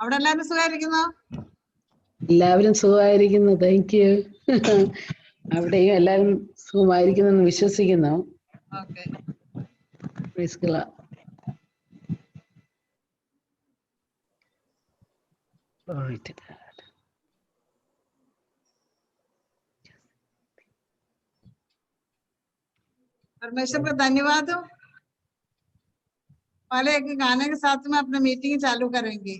അവിടെ എല്ലാവരും സുഖമായിരിക്കുന്നോ? എല്ലാവരും സുഖമായിരിക്കുന്നു. Thank you. അവിടെയും എല്ലാവരും സുഖമായിരിക്കുന്നെന്ന് വിശ്വസിക്കുന്നു. Okay. Praise God. Glory to God. परमेश्वर का धन्यवाद हो। पहले एक गाने के साथ में अपने मीटिंग चालू करेंगे।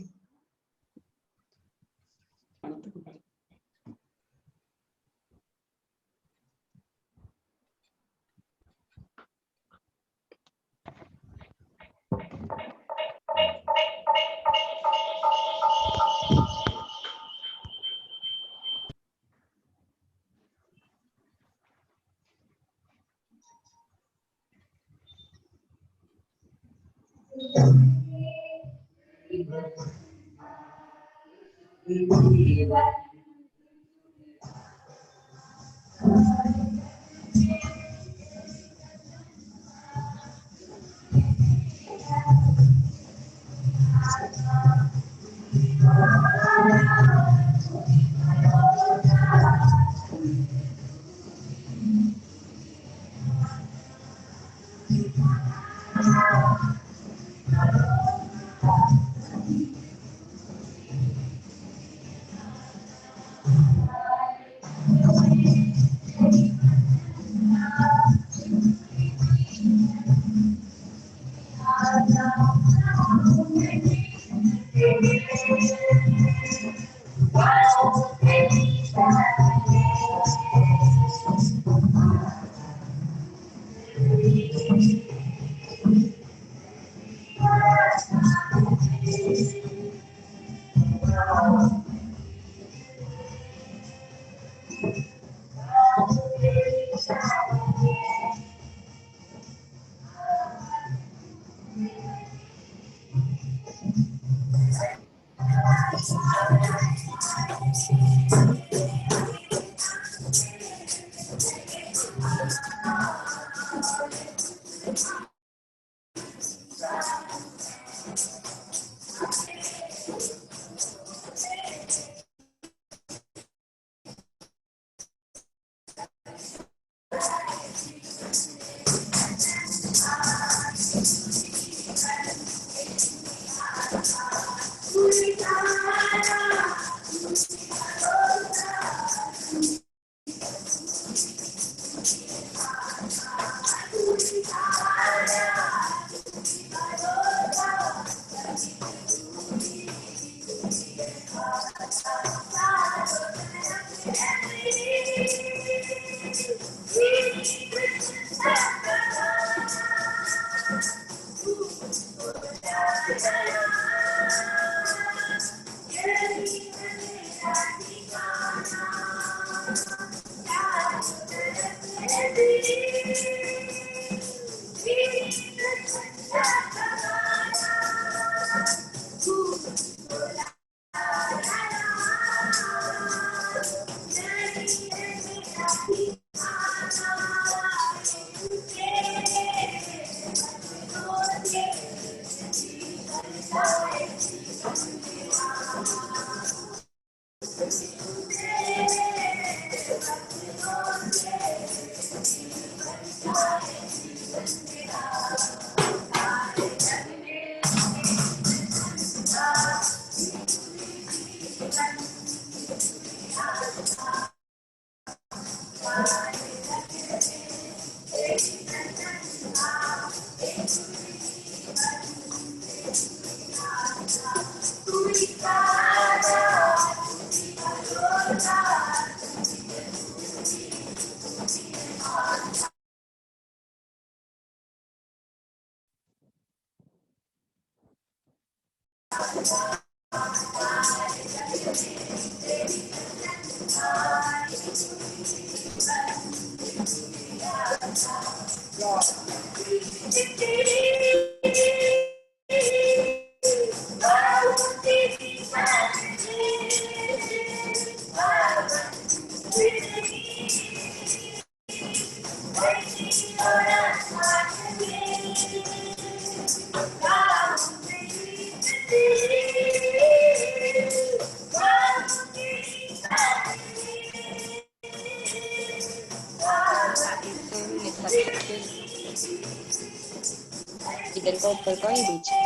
आपका ऊपर का ही दीजिए।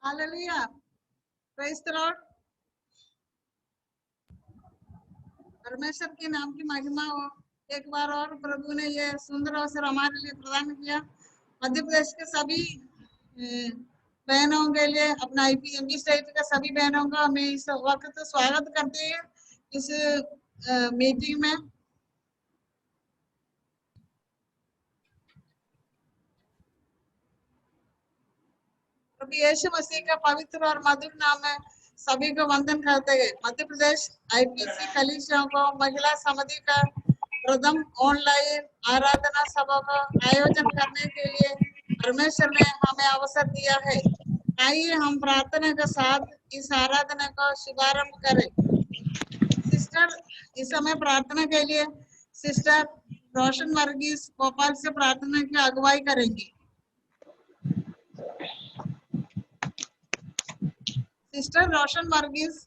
Hallelujah, praise the Lord. परमेश्वर के नाम की महिमा हो। एक बार और प्रभु ने ये सुंदर अवसर हमारे लिए प्रदान किया। मध्य प्रदेश के सभी बहनों के लिए, अपना आईपीएमजी स्टेट के सभी बहनों का हमें इस वक्त स्वागत करते हैं इस मीटिंग में। प्रभु यीशु मसीह का पवित्र और मधुर नाम में सभी को वंदन करते हैं। मध्य प्रदेश आईपीसी कलीसियाओं को महिला समिति का प्रथम ऑनलाइन आराधना सभा का आयोजन करने के लिए परमेश्वर ने हमें अवसर दिया है। आइए हम प्रार्थना के साथ इस आराधना का शुभारंभ करें। सिस्टर इस समय प्रार्थना के लिए सिस्टर रोशन वर्गीस भोपाल से प्रार्थना की अगुवाई करेंगी। सिस्टर रोशन वर्गीस।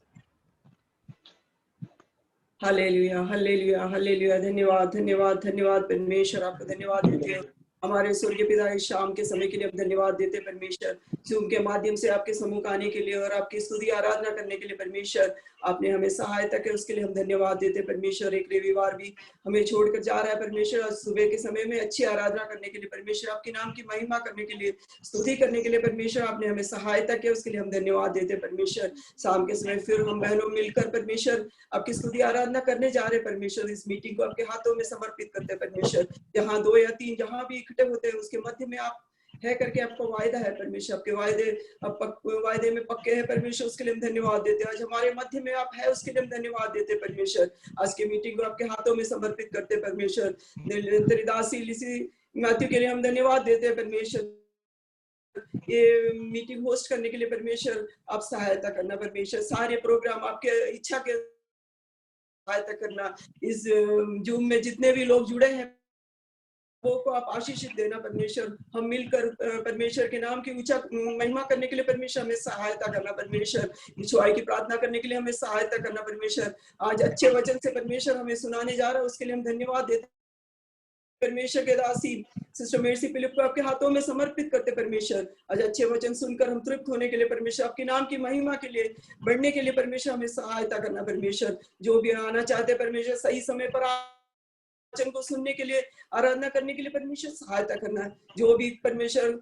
हालेलुया, हालेलुया, हालेलुया। धन्यवाद, धन्यवाद, धन्यवाद परमेश्वर, आपको धन्यवाद देते हैं। हमारे स्वर्गीय पिता, इस शाम के समय के लिए हम धन्यवाद देते परमेश्वर, जूम के माध्यम से आपके सम्मुख आने के लिए और आपकी स्तुति आराधना करने के लिए परमेश्वर आपने हमें सहायता की, उसके लिए हम धन्यवाद देते परमेश्वर। एक रविवार भी हमें छोड़कर जा रहा है परमेश्वर, आज सुबह के समय में अच्छी आराधना करने के लिए परमेश्वर, आपके नाम की महिमा करने के लिए, स्तुति करने के लिए परमेश्वर आपने हमें सहायता की, उसके लिए हम धन्यवाद देते परमेश्वर। शाम के समय फिर हम बहनों मिलकर परमेश्वर आपकी स्तुति आराधना करने जा रहे परमेश्वर। इस मीटिंग को आपके हाथों में समर्पित करते परमेश्वर। जहाँ 2 या 3 जहाँ भी इकट्ठे होते हैं उसके मध्य में आप है करके आपका वायदा है परमेश्वर। आपके वायदे में पक्के हैं परमेश्वर, उसके लिए हम धन्यवाद देते हैं। आज हमारे मध्य में आप है, उसके लिए हम धन्यवाद देते परमेश्वर। आज की मीटिंग को आपके हाथों में समर्पित करते परमेश्वर। तेरी दासी लिसी मैथ्यू के लिए हम धन्यवाद देते हैं परमेश्वर। ये मीटिंग होस्ट करने के लिए परमेश्वर आप सहायता करना परमेश्वर। सारे प्रोग्राम आपके इच्छा के सहायता करना। इस जूम में जितने भी लोग जुड़े हैं वो को आप आशीषित देना परमेश्वर। हम मिलकर परमेश्वर के नाम की ऊंचा महिमा करने के लिए परमेश्वर हमें सहायता करना परमेश्वर। यीशुआई की प्रार्थना करने के लिए हमें सहायता करना परमेश्वर। आज अच्छे वचन से परमेश्वर हमें सुनाने जा रहा है, उसके लिए हम धन्यवाद देते परमेश्वर के दासी सिस्टर मेर्सी फिलिप को आपके हाथों में समर्पित करते परमेश्वर। आज अच्छे वचन सुनकर हम तृप्त होने के लिए परमेश्वर, आपके नाम की महिमा के लिए, बढ़ने के लिए परमेश्वर हमें सहायता करना परमेश्वर। जो भी आना चाहते परमेश्वर सही समय पर वचन को सुनने के लिए, आराधना करने के लिए परमेश्वर सहायता करना है। जो भी परमेश्वर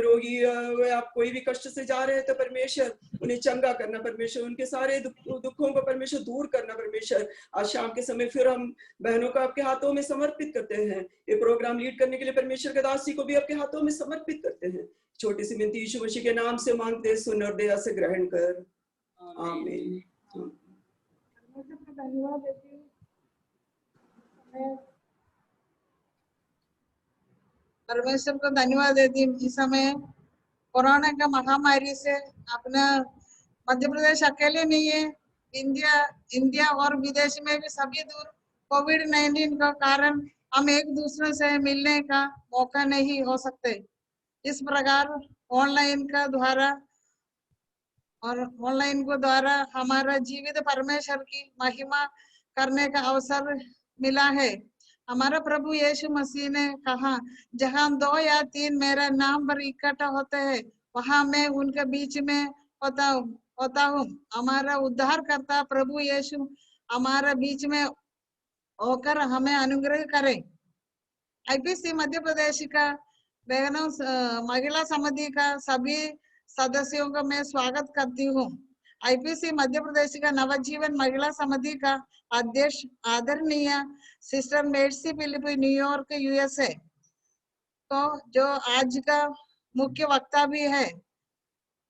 रोगी आप कोई भी कष्ट से जा रहे हैं तो परमेश्वर उन्हें चंगा करना परमेश्वर। उनके सारे दुखों को परमेश्वर दूर करना परमेश्वर। आज शाम के समय फिर हम बहनों को आपके हाथों में समर्पित करते हैं। ये प्रोग्राम लीड करने के लिए परमेश्वर के दासी को भी आपके हाथों में समर्पित करते हैं। छोटी सी विनती यीशु मसीह के नाम से मांगते, सुन और दया से ग्रहण कर, आमीन। परमेश्वर को धन्यवाद देती हूँ। परमेश्वर को धन्यवाद देती हूँ। इस समय कोरोना का महामारी से अपना मध्य प्रदेश अकेले नहीं है, इंडिया और विदेश में भी सभी दूर कोविड-19 का कारण हम एक दूसरे से मिलने का मौका नहीं हो सकते। इस प्रकार ऑनलाइन को द्वारा हमारा जीवित परमेश्वर की महिमा करने का अवसर मिला है। हमारा प्रभु यीशु मसीह ने कहा, जहाँ 2 या 3 मेरा नाम पर इकट्ठा होते हैं, वहां मैं उनके बीच में होता हूँ। हमारा उद्धारकर्ता प्रभु यीशु हमारे बीच में होकर हमें अनुग्रह करे। आईपीसी मध्य प्रदेश का बहनों महिला समिति का सभी सदस्यों का मैं स्वागत करती हूँ। आईपीसी मध्य प्रदेश का नवजीवन महिला समिति का अध्यक्ष आदरणीय sister Mercy Philip New York USA तो जो आज का मुख्य वक्ता भी है,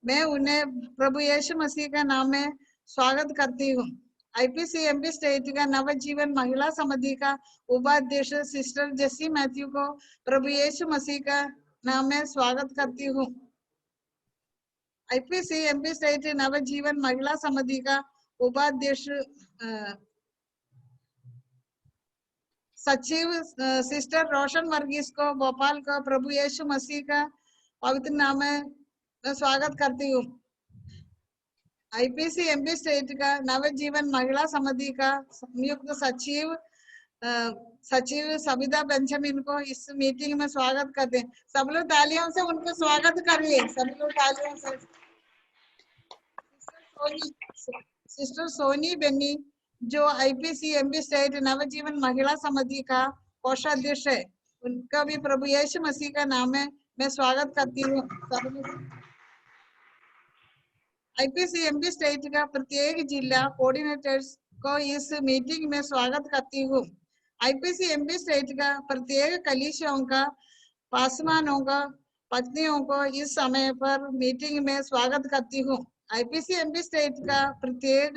मैं उन्हें प्रभु यीशु मसीह का नाम में स्वागत करती हूँ। आईपीसी एमपी स्टेट का नवजीवन महिला समिति का उपाध्यक्ष सिस्टर जेसी मैथ्यू को प्रभु यीशु मसीह का नाम में स्वागत करती हूँ। आईपीसी एमपी स्टेट नवजीवन महिला समिति का उपाध्यक्ष सचिव सिस्टर रोशन वर्गीस को भोपाल का प्रभु यीशु मसीह का पवित्र नाम में मैं स्वागत करती हूँ। आईपीसी एमपी स्टेट का नवजीवन महिला समिति का संयुक्त सचिव सविता बेंजामिन को इस मीटिंग में स्वागत करते हैं। सब लोग तालियों से उनको स्वागत करिए, सभी लोग तालियों से। सिस्टर सोनी बेनी जो आईपीसी एमपी स्टेट नवजीवन महिला समिति का कोषाध्यक्ष है, उनका भी प्रभु यीशु मसीह का नाम में मैं स्वागत करती हूँ। आईपीसी एमपी स्टेट का प्रत्येक जिला कोऑर्डिनेटर्स को इस मीटिंग में स्वागत करती हूँ। आईपीसी एमपी स्टेट का प्रत्येक कलीसियाओं का पासवानों का पत्नियों को इस समय पर मीटिंग में स्वागत करती हूँ। आईपीसी एमपी स्टेट का प्रत्येक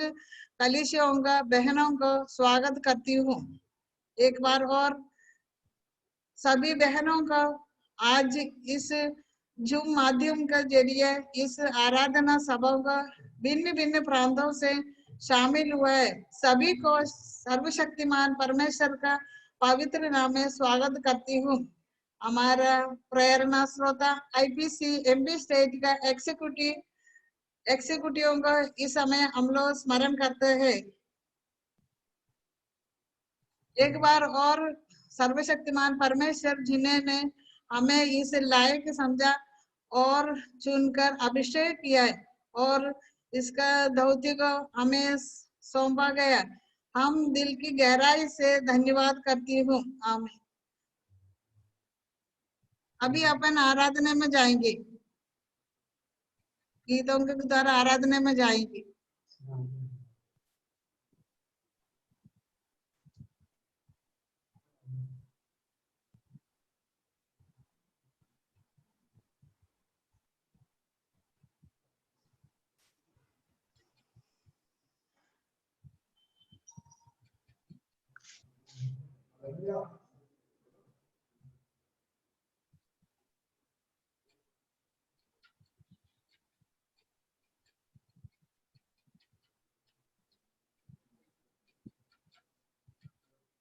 कलीसियाओं का बहनों को स्वागत करती हूँ। एक बार और सभी बहनों को आज इस जूम माध्यम के जरिए इस आराधना सभा का भिन्न भिन्न प्रांतों से शामिल हुआ है। सभी को सर्वशक्तिमान परमेश्वर का पवित्र नाम में स्वागत करती हूँ। हमारा प्रेरणा श्रोता आईपीसी एमपी स्टेट का एग्जीक्यूटिव को इस समय हम लोग स्मरण करते हैं। एक बार और सर्वशक्तिमान परमेश्वर जिन्होंने हमें इस लायक समझा और चुनकर अभिषेक किया है और इसका दौत्य को हमें सौंपा गया, हम दिल की गहराई से धन्यवाद करती हूँ। आमीन। अभी अपन आराधना में जाएंगे, गीतों के द्वारा आराधना में जाएंगे।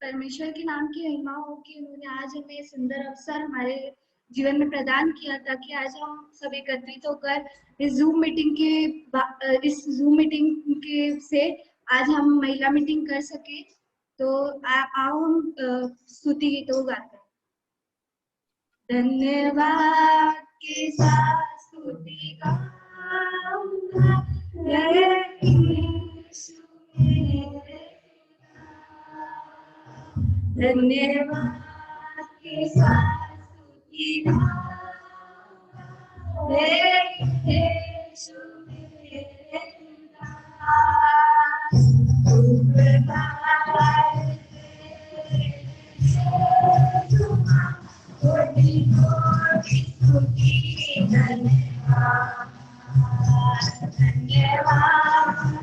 परमेश्वर के नाम की महिमा हो कि उन्होंने आज हमें सुंदर अवसर हमारे जीवन में प्रदान किया ताकि आज हम सब एकत्रित होकर इस जूम मीटिंग के से आज हम महिला मीटिंग कर सके। तो आओ हम स्तुति गीतों गाते हैं। धन्यवाद के साथ स्तुति गाऊंगा, धन्यवाद के साथ स्तुति गाऊंगा, यीशु मेरे खुदा, तू प्रताप कोटि कोटि स्तुति धन्यवाद, धन्यवाद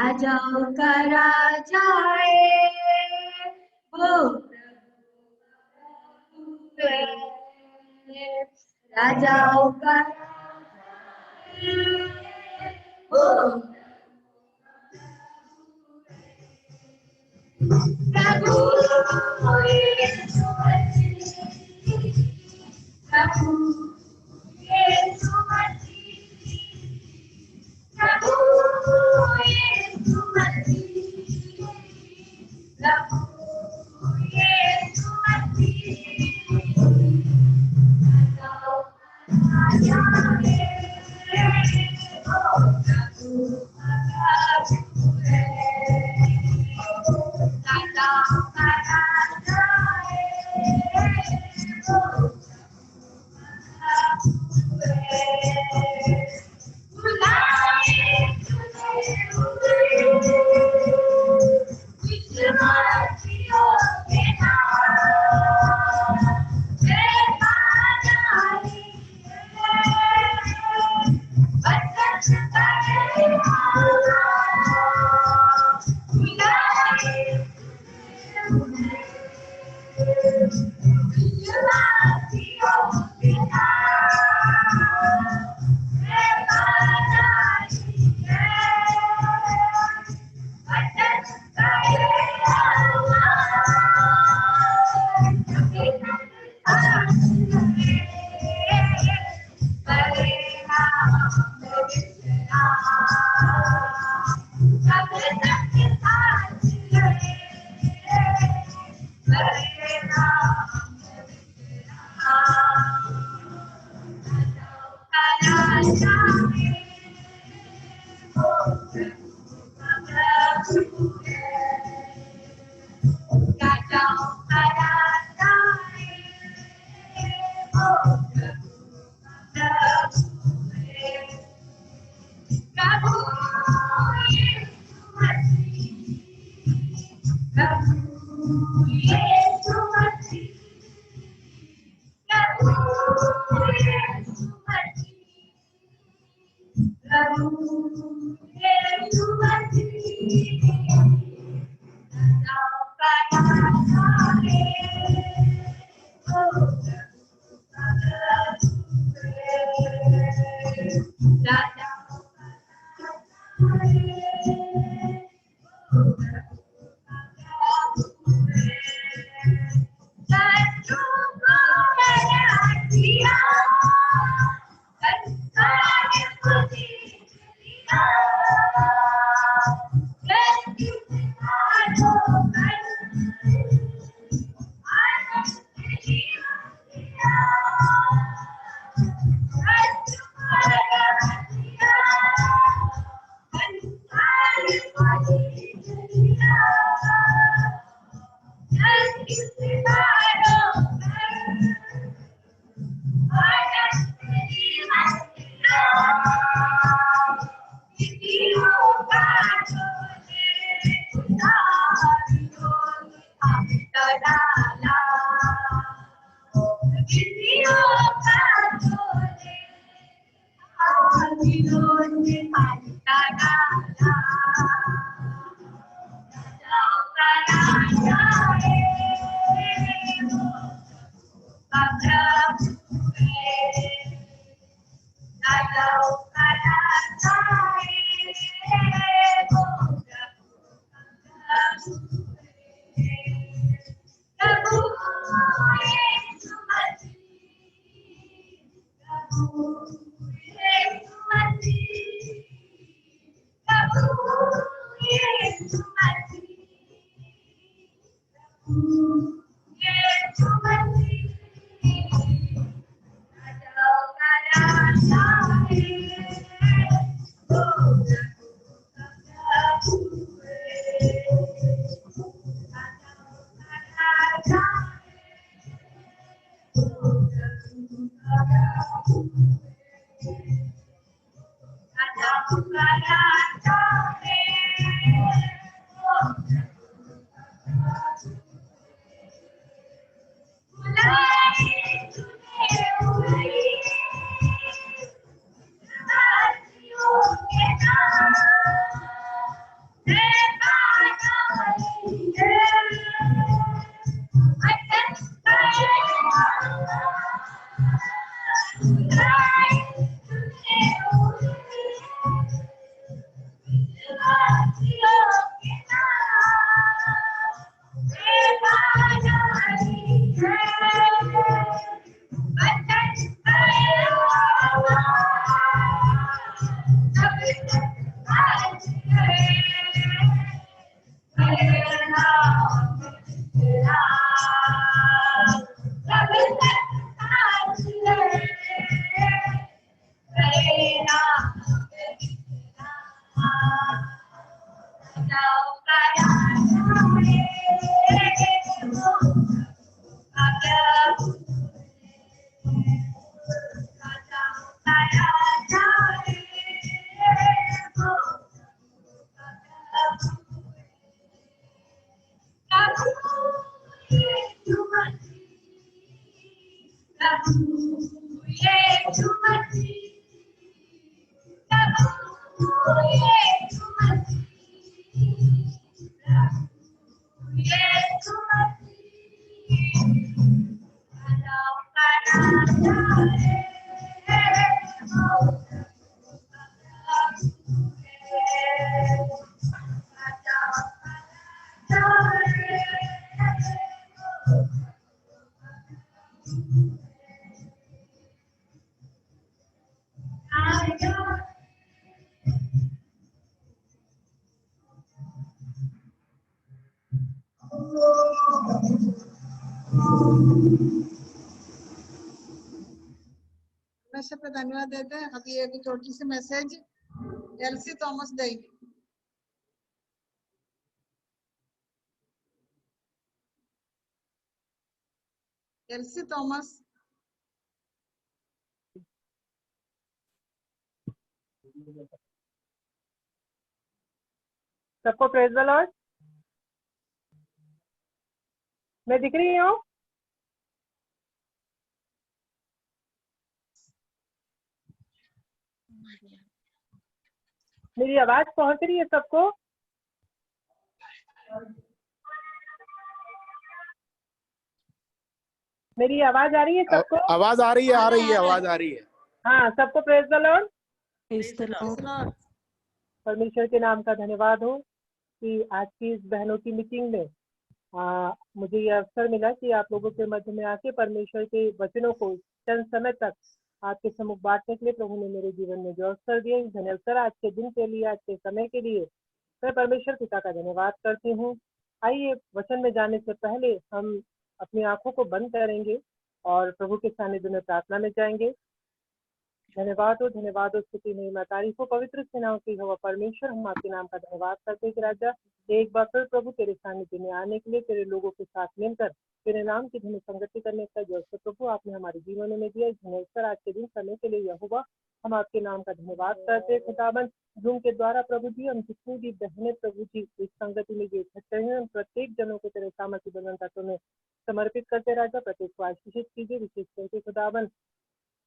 राजाओं का राजा है, वो प्रभु है। राजाओं का राजा है, वो प्रभु यीशु मसीह, प्रभु यीशु मसीह, प्रभु यीशु मसीह, प्रभु यीशु मसीह। राजा है, ओ प्रभु है। राजा का राजा है, ओ परमेश्वर पे धन्यवाद देते हैं। अभी एक छोटी सी मैसेज एलसी थॉमस देंगे। LC Thomas. सबको प्रेज द लॉर्ड। मैं दिख रही हूँ? मेरी आवाज पहुंच रही है सबको? मेरी आवाज आ रही है सबको? आवाज आ रही है, आवाज आ रही है। हाँ, सबको praise the Lord. Praise the Lord. परमेश्वर के नाम का धन्यवाद हो कि आज की इस बहनों की मीटिंग में मुझे ये अवसर मिला कि आप लोगों के मध्य में आके परमेश्वर के वचनों को चंद समय तक आपके सम्मुख बांटने के लिए प्रभु ने मेरे जीवन में जो अवसर दिए, इस अवसर आज के दिन के लिए, आज के समय के लिए मैं परमेश्वर पिता का धन्यवाद करती हूँ। आइए वचन में जाने से पहले हम अपनी आंखों को बंद करेंगे और प्रभु के सानिध्य में प्रार्थना में जाएंगे। धन्यवाद हो, स्तुति महिमा तारीफ हो पवित्र सेनाओं की हवा परमेश्वर, हम आपके नाम का धन्यवाद करते हैं कि राजा एक बार फिर प्रभु तेरे सानिध्य में आने के लिए, तेरे लोगों के साथ मिलकर तेरे नाम की धन्य संगति करने का जो अवसर प्रभु आपने हमारे जीवन में दिया, इस अवसर आज के दिन समय के लिए यहोवा हम आपके नाम का धन्यवाद करते हैं। खुदाबंद जूम के द्वारा प्रभु जी हम जितनी भी बहनें प्रभु जी इस संगति में जो इकट्ठे हैं, हम प्रत्येक जनों को तेरे सामर्थ्य बंधन तत्व में समर्पित करते राजा, प्रत्येक को आशीषित कीजिए। विशेष करके खुदाबंद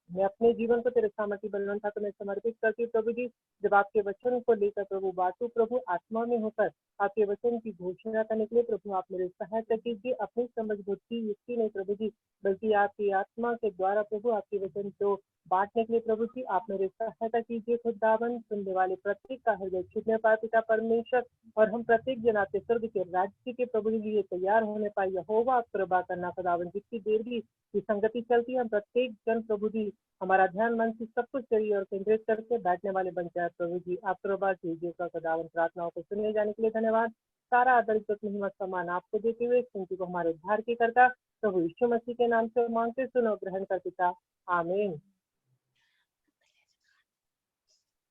मैं अपने जीवन को तेरे सामर्थ्य बलवान था तो मैं समर्पित करती हूँ प्रभु जी। जब आपके वचन को लेकर प्रभु बातों प्रभु आत्मा में होकर आपके वचन की घोषणा करने के लिए प्रभु आप मेरे सहायता कीजिए। अपनी समझ बुद्धि युक्ति नहीं प्रभु जी, बल्कि आपकी आत्मा के द्वारा प्रभु आपके वचन को बांटने के लिए प्रभु जी आप मेरे सहायता कीजिए। खुदावन सुनने वाले प्रत्येक का हृदय छूटने पाए पिता परमेश्वर, और हम प्रत्येक जन आपके स्वर्ग के राज्य के प्रभु के लिए तैयार होने पाए। यहोवा आप कृपा करना खुदावन, जितनी देर भी ये संगति चलती है हम प्रत्येक जन प्रभु जी हमारा ध्यान मन से सब कुछ करिए और केंद्रित करके बैठने वाले बन जाए प्रभु जी। आप कृपा कीजिए का खुदावन। प्रार्थनाओं को सुने जाने के लिए धन्यवाद। सारा आदर इज्जत महिमा सम्मान आपको देते हुए क्योंकि को हमारे उद्धार की करता प्रभु यीशु मसीह के नाम से मांगते सुनो ग्रहण कर पिता, आमीन।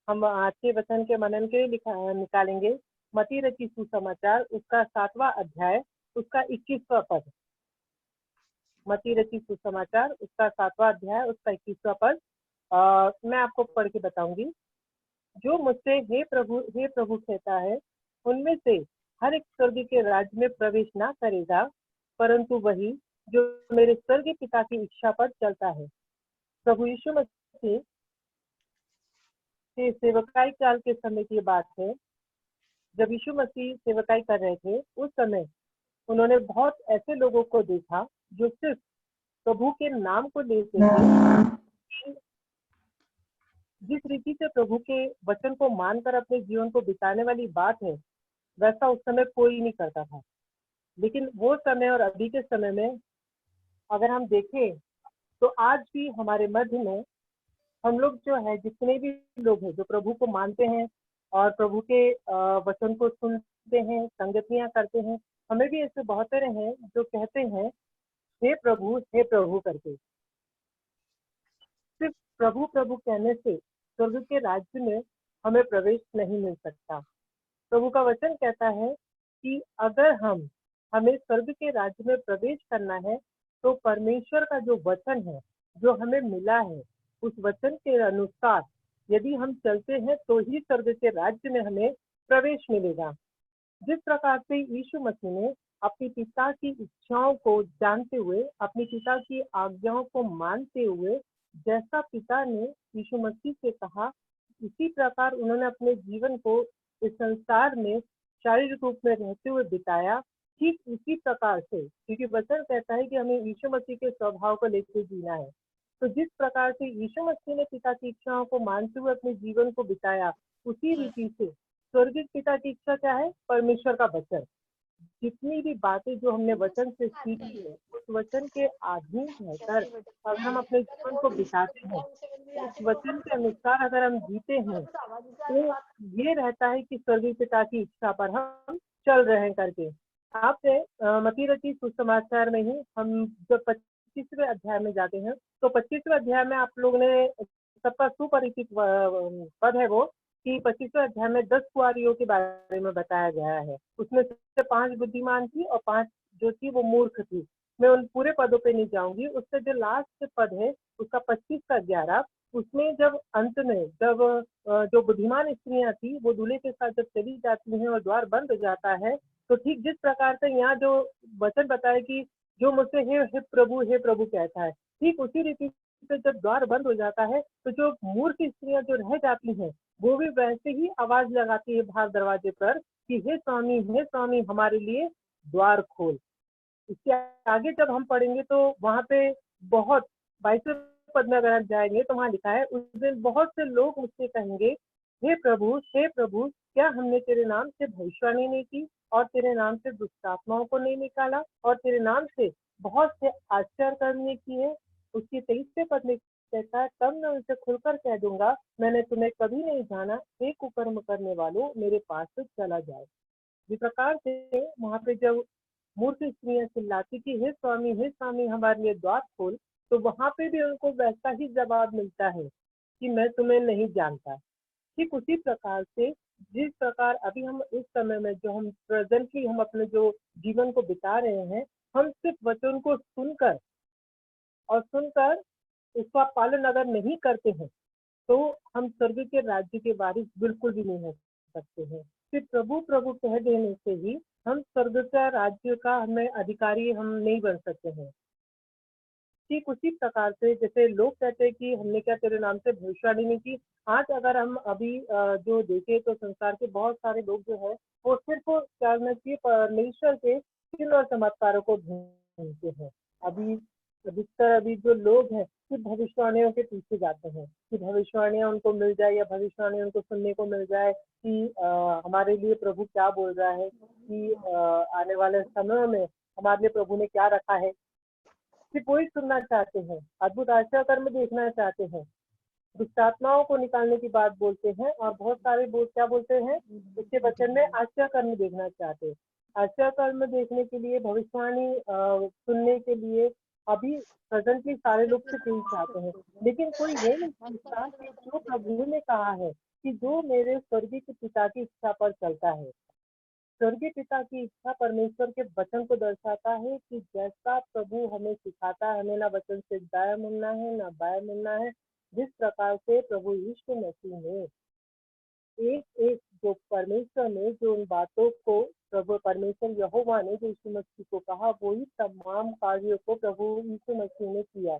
हम आज के वचन के मनन के लिए निकालेंगे मत्ती रचित सुसमाचार उसका 7वां अध्याय उसका 21वां पद। मत्ती रचित सुसमाचार उसका 7वां अध्याय उसका 21वां पद मैं आपको पढ़ के बताऊंगी। जो मुझसे हे प्रभु कहता है, उनमें से हर एक स्वर्ग के राज्य में प्रवेश ना करेगा, परंतु वही जो मेरे स्वर्गीय पिता की इच्छा पर चलता है। प्रभु यीशु मसीह के सेवकाई काल के समय की बात है। जब यीशु मसीह सेवकाई कर रहे थे उस समय उन्होंने बहुत ऐसे लोगों को देखा जो सिर्फ प्रभु के नाम को लेते थे। जिस रीति से प्रभु के वचन को मानकर अपने जीवन को बिताने वाली बात है वैसा उस समय कोई नहीं करता था। लेकिन वो समय और अभी के समय में अगर हम देखें तो आज भी हमारे मध्य में हम लोग जो है, जितने भी लोग हैं जो प्रभु को मानते हैं और प्रभु के वचन को सुनते हैं, संगतियां करते हैं, हमें भी ऐसे बहुत सारे हैं जो कहते हैं हे प्रभु करके। सिर्फ प्रभु प्रभु कहने से स्वर्ग के राज्य में हमें प्रवेश नहीं मिल सकता। प्रभु का वचन कहता है कि अगर हमें स्वर्ग के राज्य में प्रवेश करना है तो परमेश्वर का जो वचन है जो हमें मिला है उस वचन के अनुसार यदि हम चलते हैं तो ही स्वर्ग के राज्य में हमें प्रवेश मिलेगा। जिस प्रकार से यीशु मसीह ने अपने पिता की इच्छाओं को जानते हुए, अपने पिता की आज्ञाओं को मानते हुए, जैसा पिता ने यीशु मसीह से कहा, इसी प्रकार उन्होंने अपने जीवन को इस संसार में शारीरिक रूप में रहते हुए बिताया। ठीक उसी प्रकार से, क्योंकि वचन कहता है कि हमें यीशु मसीह के स्वभाव को लेकर जीना है, तो जिस प्रकार से यीशु मसीह ने पिता की इच्छाओं को मानते हुए अपने जीवन को बिताया, उसी रीति से स्वर्गीय पिता की इच्छा क्या है? परमेश्वर का वचन। जितनी भी बातें जो हमने वचन से सीखी है उस वचन के अधीन रहकर अगर हम अपने जीवन को बिताते हैं, उस वचन के अनुसार अगर हम जीते हैं, तो ये रहता है कि स्वर्गीय पिता की इच्छा पर हम चल रहे हैं करके। आपने मत्ती रचित सुसमाचार में ही हम जब 25वें अध्याय में जाते हैं तो 25वें अध्याय में आप लोग ने सबका सुपरिचित पद है वो कि 25वें अध्याय में 10 कुआरियों के बारे में बताया गया है। उसमें से 5 बुद्धिमान थी और 5 जो थी वो मूर्ख थी। मैं उन पूरे पदों पे नहीं जाऊंगी। उसका जो लास्ट पद है उसका 25 का 11, उसमें जब अंत में जब जो बुद्धिमान स्त्रियां थी वो दूल्हे के साथ जब चली जाती हैं और द्वार बंद हो जाता है, तो ठीक जिस प्रकार से यहाँ जो वचन बताया कि जो मुझसे हे प्रभु कहता है, ठीक उसी रीति से जब द्वार बंद हो जाता है तो जो मूर्ख स्त्रियां जो रह जाती हैं वो भी वैसे ही आवाज लगाती है बाहर दरवाजे पर कि हे स्वामी हमारे लिए द्वार खोल। इसके आगे जब हम पढ़ेंगे तो वहां पे बहुत 22वें पद में अगर हम जाएंगे तो वहां लिखा है, उस दिन बहुत से लोग मुझसे कहेंगे हे प्रभु क्या हमने तेरे नाम से भविष्यवाणी नहीं की और तेरे नाम से दुष्ट आत्माओं को नहीं निकाला और तेरे नाम से बहुत से आश्चर्य कर्म किए। उसके 23वें पद में कहता है, तब मैं उनसे खुलकर कह दूंगा मैंने तुम्हें कभी नहीं जाना, हे कुकर्म करने वालों मेरे पास से चला जाए। इस प्रकार से वहां पे जब मूर्ख स्त्रियां चिल्लाती कि हे स्वामी हमारे लिए द्वार खोल, तो वहां पे भी उनको वैसा ही जवाब मिलता है कि मैं तुम्हें नहीं जानता। ठीक उसी प्रकार से जिस प्रकार अभी हम इस समय में जो हम प्रेजेंटली हम अपने जो जीवन को बिता रहे हैं, हम सिर्फ वचन को सुनकर उसका पालन अगर नहीं करते हैं तो हम स्वर्ग के राज्य के वारिस बिल्कुल भी नहीं हो सकते हैं। सिर्फ प्रभु कह देने से ही हम स्वर्ग का राज्य का हमें अधिकारी हम नहीं बन सकते हैं। ठीक उसी प्रकार से जैसे लोग कहते हैं कि हमने क्या तेरे नाम से भविष्यवाणी नहीं की। आज अगर हम अभी जो देखें तो संसार के बहुत सारे लोग जो है वो सिर्फ परमेश्वर के चिन्ह और चमत्कारों को ढूंढते हैं। अभी अधिकतर अभी जो लोग हैं सिर्फ भविष्यवाणियों के पीछे जाते हैं कि भविष्यवाणियां उनको मिल जाए या भविष्यवाणियां उनको सुनने को मिल जाए कि हमारे लिए प्रभु क्या बोल रहा है, कि आने वाले समय में हमारे लिए प्रभु ने क्या रखा है, सिर्फ वही सुनना चाहते हैं। अद्भुत आश्चर्य कर्म देखना चाहते हैं, दुष्ट आत्माओं को निकालने की बात बोलते हैं और बहुत सारे क्या बोलते हैं उसके वचन में आश्चर्य कर्म देखना चाहते हैं। आश्चर्य कर्म देखने के लिए, भविष्यवाणी सुनने के लिए अभी प्रेजेंटली सारे लोग सिर्फ यही चाहते हैं, लेकिन कोई ये नहीं सोचता कि जो प्रभु ने कहा है कि जो मेरे स्वर्गीय के पिता की इच्छा पर चलता है। स्वर्गीय पिता की इच्छा परमेश्वर के वचन को दर्शाता है कि जैसा प्रभु हमें सिखाता है, हमें ना वचन से दाया मुड़ना है ना बाया मुड़ना है। जिस प्रकार से प्रभु यीशु मसीह ने एक जो परमेश्वर ने जो उन बातों को प्रभु परमेश्वर यहोवा ने जो यीशु मसीह को कहा, वही तमाम कार्यों को प्रभु यीशु मसीह ने किया।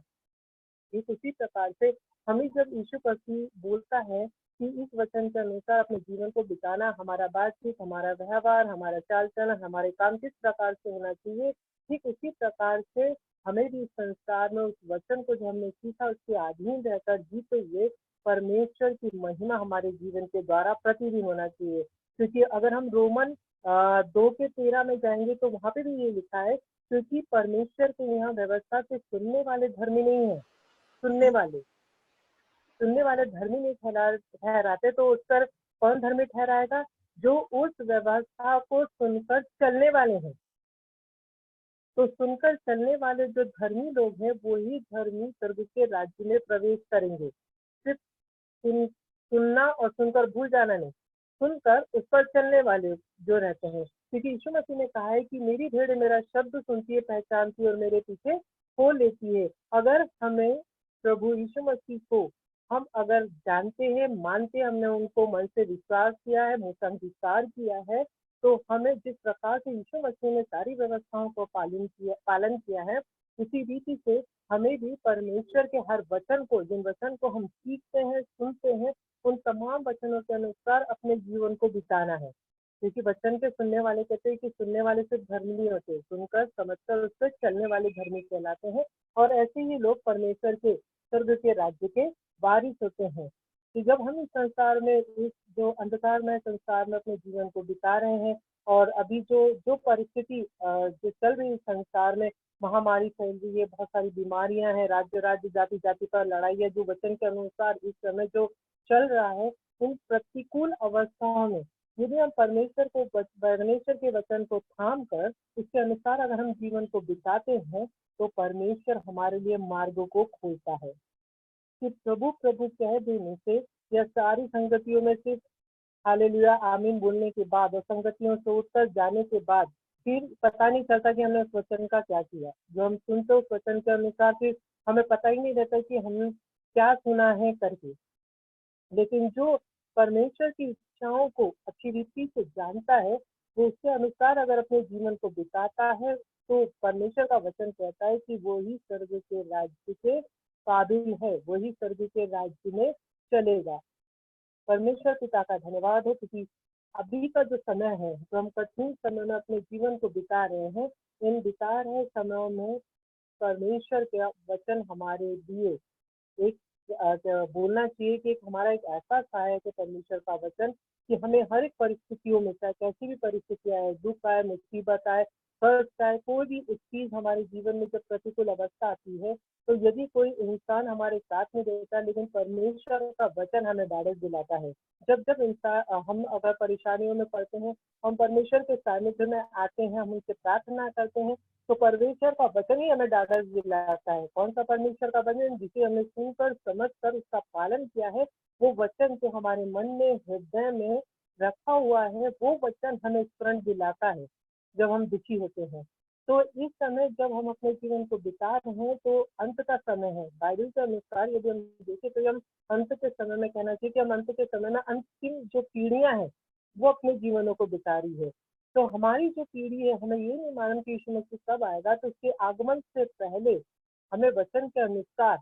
ठीक उसी प्रकार से हमें जब यीशु मसीह बोलता है कि इस वचन के अनुसार अपने जीवन को बिताना, हमारा बातचीत, हमारा व्यवहार, हमारा चाल चलन, हमारे काम किस प्रकार से होना चाहिए, ठीक उसी प्रकार से हमें भी इस संसार में उस वचन को जो हमने सीखा उसके अधीन रहकर जीते हुए परमेश्वर की महिमा हमारे जीवन के द्वारा प्रतिदिन होना चाहिए। क्योंकि अगर हम रोमन 2:13 में जाएंगे तो वहां पे भी ये लिखा है, क्योंकि परमेश्वर के यहाँ व्यवस्था से सुनने वाले धर्मी नहीं है, सुनने वाले धर्मी नहीं ठहराते, तो उस पर कौन धर्मी ठहराएगा? जो उस व्यवस्था को सुनकर चलने वाले हैं। तो सुनकर चलने वाले जो धर्मी लोग हैं वो ही धर्मी स्वर्ग के राज्य में प्रवेश करेंगे। सिर्फ सुनना और सुनकर भूल जाना नहीं, सुनकर उस पर चलने वाले जो रहते हैं। क्योंकि यीशु मसीह ने कहा है कि मेरी भेड़ मेरा शब्द सुनती है, पहचानती है और मेरे पीछे हो लेती है। अगर हमें प्रभु यीशु मसीह को हम अगर जानते हैं, मानते हैं, हमने उनको मन से विश्वास किया है, मुंह से अंगीकार किया है, तो हमें जिस प्रकार से यीशु मसीह ने सारी व्यवस्थाओं को पालन किया है, उसी रीति से हमें भी परमेश्वर के हर वचन को, जिन वचन को हम सीखते हैं, सुनते हैं, उन तमाम वचनों के अनुसार अपने जीवन को बिताना है। क्योंकि वचन के सुनने वाले कहते हैं कि सुनने वाले सिर्फ धर्मी नहीं होते, सुनकर समझकर उस पर चलने वाले धर्मी कहलाते हैं। और ऐसे ही लोग परमेश्वर के स्वर्ग के राज्य के वारिस होते हैं। कि जब हम इस संसार में, इस जो अंधकारमय संसार में अपने जीवन को बिता रहे हैं, और अभी जो परिस्थिति जो चल रही है संसार में, महामारी फैल रही है, बहुत सारी बीमारियां हैं, राज्य जाति जाति पर लड़ाई है, जो वचन के अनुसार इस समय जो चल रहा है, इन प्रतिकूल अवस्थाओं में यदि हम परमेश्वर के वचन को थाम कर उसके अनुसार अगर हम जीवन को बिताते हैं, तो परमेश्वर हमारे लिए मार्गों को खोलता है। कि प्रभु प्रभु कह देने से या सारी संगतियों में सिर्फ हालेलुया आमीन बोलने के बाद और संगतियों से उठकर जाने के बाद फिर पता नहीं चलता कि हमने उस वचन का क्या किया। जो हम सुनते उस वचन के अनुसार फिर हमें पता ही नहीं रहता कि हमने क्या सुना है करके। लेकिन जो परमेश्वर की इच्छाओं को अच्छी रीति से जानता है, वो उसके अनुसार अगर अपने जीवन को बिताता है, तो परमेश्वर का वचन कहता है कि वो ही स्वर्ग के राज्य के काबिल है, वही स्वर्ग के राज्य में चलेगा। परमेश्वर पिता का धन्यवाद हो, क्योंकि अभी का जो समय है, जो हम कठिन समय में अपने जीवन को बिता रहे हैं, इन बिता रहे समयों में परमेश्वर का वचन हमारे लिए एक बोलना चाहिए कि हमारा एक ऐसा सहायक है परमेश्वर का वचन कि हमें हर एक परिस्थितियों में, चाहे कैसी भी परिस्थितियां आए, दुख आए, मुसीबत आए, कष्ट आए, कोई भी एक चीज हमारे जीवन में जब प्रतिकूल अवस्था आती है, तो यदि कोई इंसान हमारे साथ में रहता है, लेकिन परमेश्वर का वचन हमें ढाढ़स दिलाता है। जब जब इंसान हम अगर परेशानियों में पड़ते हैं, हम परमेश्वर के सानिध्य में आते हैं, हम उनसे प्रार्थना करते हैं, तो परमेश्वर का वचन ही हमें ढाढ़स दिलाता है। कौन सा परमेश्वर का वचन? जिसे हमने सुनकर समझकर उसका पालन किया है, वो वचन जो हमारे मन में, हृदय में रखा हुआ है, वो वचन हमें स्मरण दिलाता है जब हम दुखी होते हैं। तो इस समय जब हम अपने जीवन को बिता रहे हैं, तो अंत का समय है। बाइबल के अनुसार यदि हम देखें तो हम अंत के समय में कहना चाहिए कि हम अंत के समय में अंतिम जो पीढ़ियां हैं वो अपने जीवनों को बिता रही है। तो हमारी जो पीढ़ी है, हमें ये नहीं मालूम कि यीशु मसीह कब आएगा, तो उसके आगमन से पहले हमें वचन के अनुसार,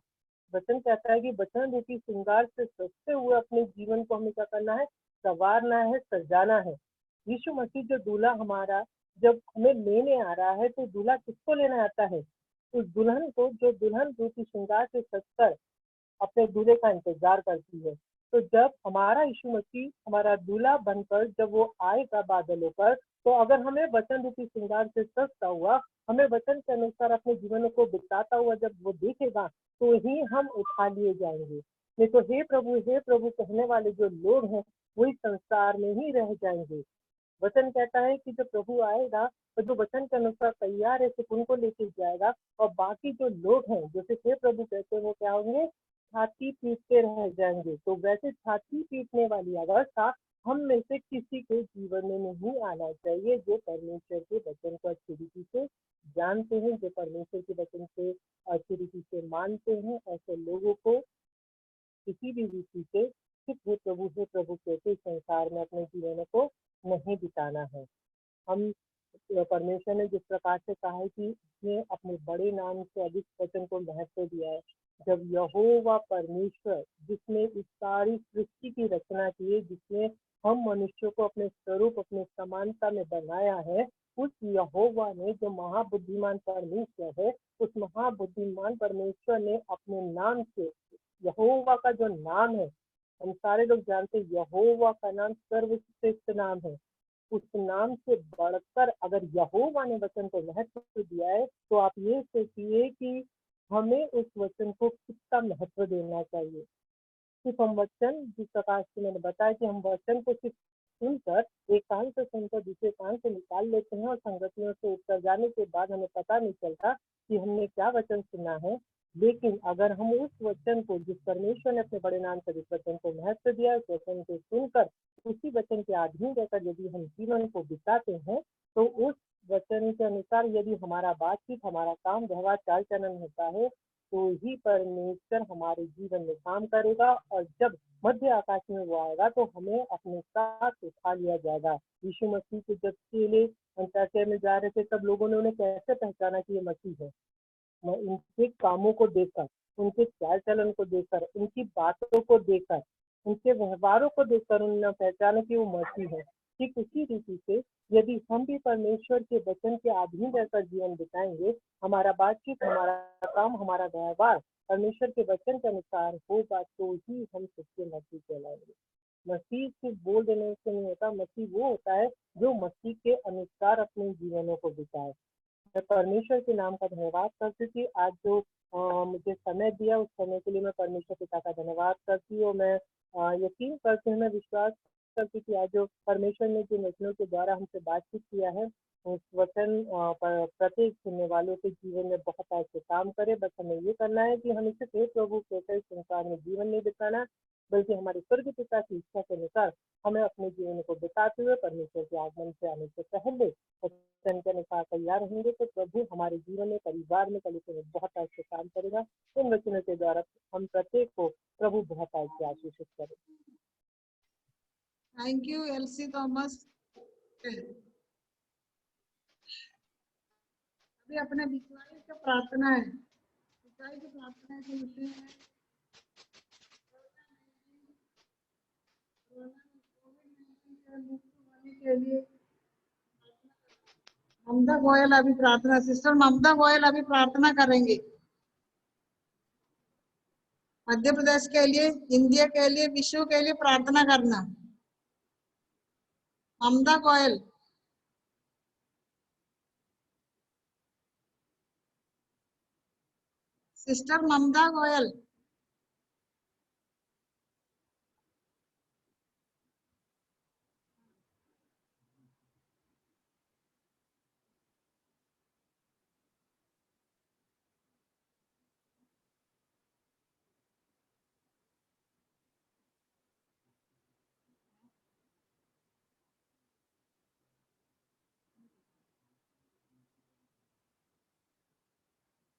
वचन कहता है कि वचन रूपी श्रृंगार से सजते हुए अपने जीवन को हमें क्या करना है? संवारना है, सजाना है। यीशु मसीह जो दूल्हा हमारा जब हमें लेने आ रहा है, तो दूल्हा किसको लेने आता है? उस दुल्हन को जो दुल्हन रूपी श्रृंगार से सजकर अपने दूल्हे का इंतजार करती है। तो जब हमारा यीशु मसीह हमारा दूल्हा बनकर जब वो आएगा बादलों पर, तो अगर हमें वचन रूपी श्रृंगार से सजता हुआ, हमें वचन के अनुसार अपने जीवन को बिताता हुआ जब वो देखेगा, तो ही हम उठा लिए जाएंगे। नहीं तो हे प्रभु कहने वाले जो लोग हैं, वही संसार में ही रह जाएंगे। वचन कहता है कि जब प्रभु आएगा तो जो वचन के अनुसार तैयार है, सिर्फ उनको लेके जाएगा, और बाकी जो लोग हैं जो सिर्फ हे प्रभु कहते हैं, वो क्या होंगे? छाती पीटते रह जाएंगे। तो वैसे छाती पीटने वाली अवस्था हम में से किसी के जीवन में नहीं आना चाहिए। जो परमेश्वर के वचन को अच्छी रीति से जानते हैं, जो परमेश्वर के वचन से अच्छी रीति से मानते हैं, ऐसे लोगों को किसी भी रीति से सिर्फ हे प्रभु कहते संसार में अपने जीवन को नहीं बिताना है। हम परमेश्वर ने जिस प्रकार से कहा है कि उसने अपने बड़े नाम से अधिक वचन को महत्व दिया है, जब यहोवा परमेश्वर जिसने इस सारी सृष्टि की रचना की है, जिसने हम मनुष्यों को अपने स्वरूप अपने समानता में बनाया है, उस यहोवा ने जो महाबुद्धिमान परमेश्वर है, उस महाबुद्धिमान परमेश्वर ने अपने नाम से, यहोवा का जो नाम है, हम सारे लोग जानते हैं यहोवा का नाम सर्वश्रेष्ठ नाम है। उस नाम से बढ़कर अगर यहोवा ने वचन को महत्व दिया है, तो आप ये सोचिए कि हमें उस वचन को कितना महत्व देना चाहिए। सिर्फ हम वचन, जिस प्रकार से मैंने बताया कि हम वचन को सिर्फ सुनकर, एक कान से सुनकर दूसरे कान से निकाल लेते हैं और संगतियों से उतर जाने के बाद हमें पता नहीं चलता कि हमने क्या वचन सुना है। लेकिन अगर हम उस वचन को, जिस परमेश्वर ने अपने बड़े नाम से जिस वचन को महत्व दिया, उस वचन को सुनकर उसी वचन के अधीन रहकर यदि हम जीवन को बिताते हैं, तो उस वचन के अनुसार यदि हमारा बातचीत, हमारा काम, व्यवहार, चाल चलन होता है, तो ही परमेश्वर हमारे जीवन में काम करेगा। और जब मध्य आकाश में वो आएगा तो हमें अपने साथ उठा लिया जाएगा। यीशु मसीह के जब चेले अंताकिया में जा रहे थे, तब लोगों ने उन्हें कैसे पहचाना कि ये मसीह है? उनके कामों को देखकर, उनके चाल चलन को देखकर, उनकी बातों को देखकर, उनके व्यवहारों को देखकर उन्होंने पहचाना कि वो मसीह है। ठीक उसी रीति से यदि हम भी परमेश्वर के वचन के अधीन रहकर जीवन बिताएंगे, हमारा बातचीत, हमारा काम, हमारा व्यवहार परमेश्वर के वचन के अनुसार होगा, तो ही हम सच्चे मसीह कहलाएंगे। मसीह सिर्फ बोल देने से नहीं होता, मसीह वो होता है जो मसीह के अनुसार अपने जीवनों को बिताए। मैं परमेश्वर के नाम का धन्यवाद करती थी। आज जो मुझे समय दिया, उस समय के लिए मैं परमेश्वर पिता का धन्यवाद करती हूँ। मैं यकीन करती हूँ, मैं विश्वास करती थी आज जो परमेश्वर ने जिन वचनों के द्वारा हमसे बातचीत किया है, उस वचन प्रत्येक सुनने वालों के जीवन में बहुत ऐसे काम करे। बस हमें ये करना है कि हमें सिर्फ एक प्रभु कहकर संसार में जीवन नहीं बिताना, बल्कि हमारे स्वर्ग पिता की इच्छा के अनुसार हमें अपने जीवन को बिताते हुए परमेश्वर के आगमन से आने से पहले वचन के अनुसार तैयार होंगे, तो प्रभु हमारे जीवन में, परिवार में, कलीसिया में बहुत ऐसे काम करेगा। इन वचनों के द्वारा हम प्रत्येक को प्रभु बहुत ऐसे आशीषित करे। Thank you LC Thomas. अभी अपने भिखारी की प्रार्थना है, भिखारी की प्रार्थना है जो होते हैं के लिए ममता गोयल अभी प्रार्थना, सिस्टर ममता गोयल अभी प्रार्थना करेंगे मध्य प्रदेश के लिए, इंडिया के लिए, विश्व के लिए प्रार्थना करना। ममता गोयल। सिस्टर ममता गोयल।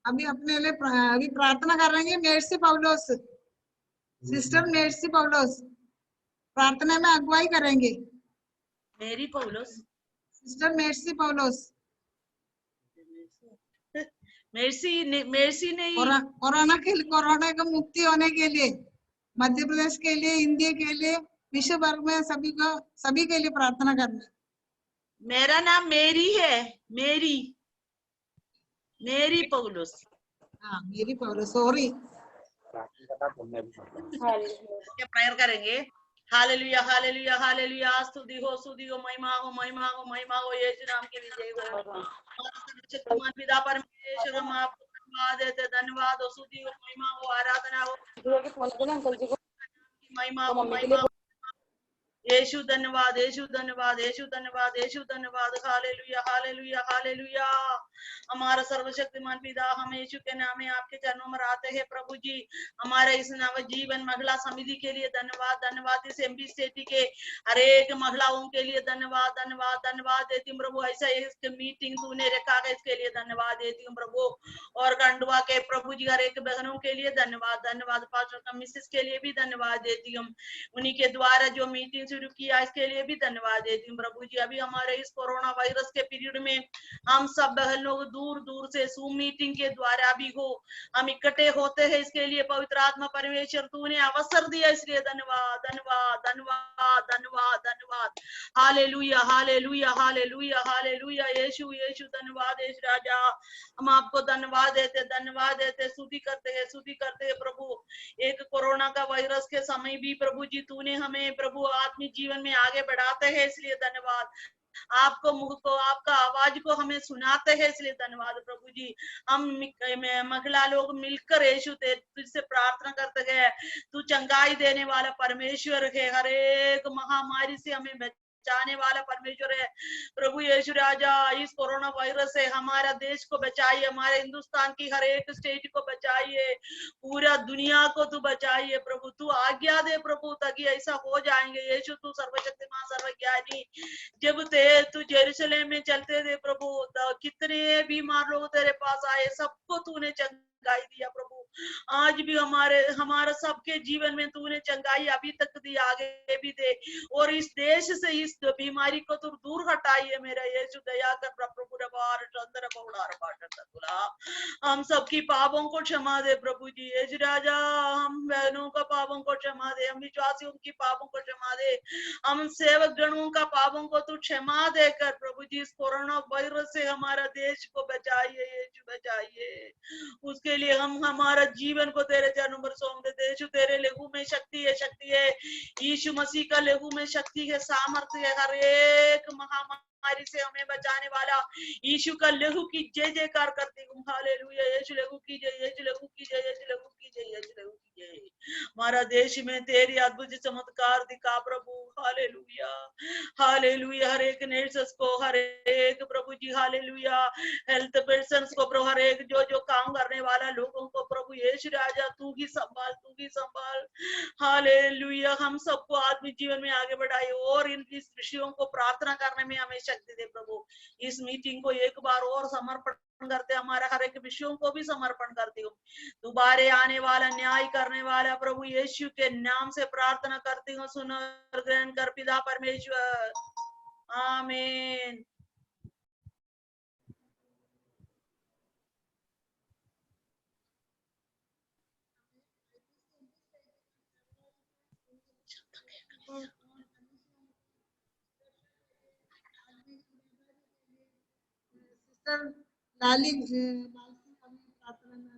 अभी अपने लिए अभी प्रार्थना कर रहे हैं mercy Paul, sister mercy Paul प्रार्थना में अगुवाई करेंगे। मेरी Paul, sister mercy Paul. Mercy नहीं, कोरोना का मुक्ति होने के लिए मध्य प्रदेश के लिए, इंडिया के लिए, विश्व भर में सभी के लिए प्रार्थना करना। मेरा नाम मेरी है, मेरी पौलोस। हाँ, मेरी पौलोस, सॉरी। प्रेयर करेंगे। हालेलुया हालेलुया हालेलुया, स्तुति हो महिमा हो महिमा हो महिमा हो, यीशु नाम की विजय हो। शक्तिमान पिता परमेश्वर, हम आपको धन्यवाद देते, धन्यवाद हो, स्तुति हो, महिमा हो, आराधना हो, महिमा हो महिमा हो। यीशु धन्यवाद, यीशु धन्यवाद, यीशु धन्यवाद, यीशु धन्यवाद। हालेलुया हालेलुया हालेलुया। हमारा सर्वशक्तिमान पिता, हम यीशु के नाम में आपके चरणों में आते हैं प्रभु जी। हमारे इस नव जीवन महिला समिति के लिए धन्यवाद, धन्यवाद। इस एमपी सिटी के हर एक महिलाओं के लिए धन्यवाद, धन्यवाद, धन्यवाद देती हूँ प्रभु। ऐसा इसके मीटिंग तूने रखा है, इसके लिए धन्यवाद देती हूँ प्रभु। और खंडवा के प्रभु जी हर एक बहनों के लिए धन्यवाद, धन्यवाद। पास्टर मिसेस के लिए भी धन्यवाद देती हूँ, उन्हीं के द्वारा जो मीटिंग शुरू किया इसके लिए भी धन्यवाद देती हूँ प्रभु जी। अभी हमारे इस कोरोना वायरस के पीरियड में हम सब बहनों लोग दूर दूर से Zoom मीटिंग के द्वारा भी हो हम इकट्ठे होते हैं, इसके लिए पवित्र आत्मा परमेश्वर तूने अवसर दिया, इसलिए धन्यवाद धन्यवाद धन्यवाद धन्यवाद धन्यवाद। हालेलुया हालेलुया हालेलुया हालेलुया। यीशु यीशु धन्यवाद यीशु राजा, हम आपको धन्यवाद देते स्तुति करते हैं प्रभु। एक कोरोना का वायरस के समय भी प्रभु जी तूने हमें प्रभु आत्मिक जीवन में आगे बढ़ाते हैं, इसलिए धन्यवाद। आपको मुख को आपका आवाज को हमें सुनाते हैं, इसलिए धन्यवाद प्रभु जी। हम महिला लोग मिलकर यीशु तुझसे प्रार्थना करते गए, तू चंगाई देने वाला परमेश्वर है, हर एक महामारी से हमें बचाने वाला परमेश्वर है प्रभु यीशु राजा। इस कोरोना वायरस से हमारा देश को बचाइए, हमारे हिंदुस्तान की हर एक स्टेट को बचाइए, पूरा दुनिया को तू बचाइए प्रभु। तू आज्ञा दे प्रभु ताकि ऐसा हो जाएंगे। यीशु तू सर्वशक्तिमान सर्वज्ञानी, जब तू जेरूशलेम में चलते थे प्रभु, कितने बीमार लोग तेरे पास आए, सबको तूने चंगाई दिया प्रभु। आज भी हमारा सबके जीवन में तूने चंगाई अभी तक दी, आगे भी दे, और इस देश से इस बीमारी को तू दूर हटाइए मेरा यीशु। दया कर प्रभु। हम सबकी पापों को क्षमा दे प्रभु जी यीशु राजा। हम बहनों का पापों को क्षमा दे, हम विश्वासियों की पापों को क्षमा दे, हम सेवक गणों का पापों को तू क्षमा देकर प्रभु जी इस कोरोना वायरस से हमारा देश को बचाइए यीशु, बचाइए। उसके लिए हम हमारा जीवन को तेरे चरणों पर सौंप देते यीशु। तेरे लहू में शक्ति है यीशु मसीह का लहू में शक्ति है, सामर्थ्य है, हर एक महामारी से हमें बचाने वाला यीशु का लहू की जय जयकार करती हूँ। हालेलुया। यीशु लहू की जय, यीशु लहू की जय, यीशु लहू की जय, यीशु लहू की जय। हमारा देश में तेरी अद्भुत चमत्कार दिखा प्रभु। Hallelujah hallelujah. हर एक नर्सेस को, हर एक प्रभु जी हालेलुया, हेल्थ पर्सन्स को प्रभु, हर एक जो काम करने वाला लोगों को प्रभु यीशु राजा तू ही संभाल, तू ही संभाल। हालेलुया। हम सबको आत्मिक जीवन में आगे बढ़ाए और इन विषयों को प्रार्थना करने में हमें शक्ति दे प्रभु। इस मीटिंग को एक बार और समर्पण करते, हमारा हर एक विषयों को भी समर्पण करती हूँ। दोबारे आने वाला, न्याय करने वाला प्रभु यीशु के नाम से प्रार्थना करती हूँ। सुन और ग्रहण कर पिता परमेश्वर, आमीन। सिस्टर लाली प्रार्थना में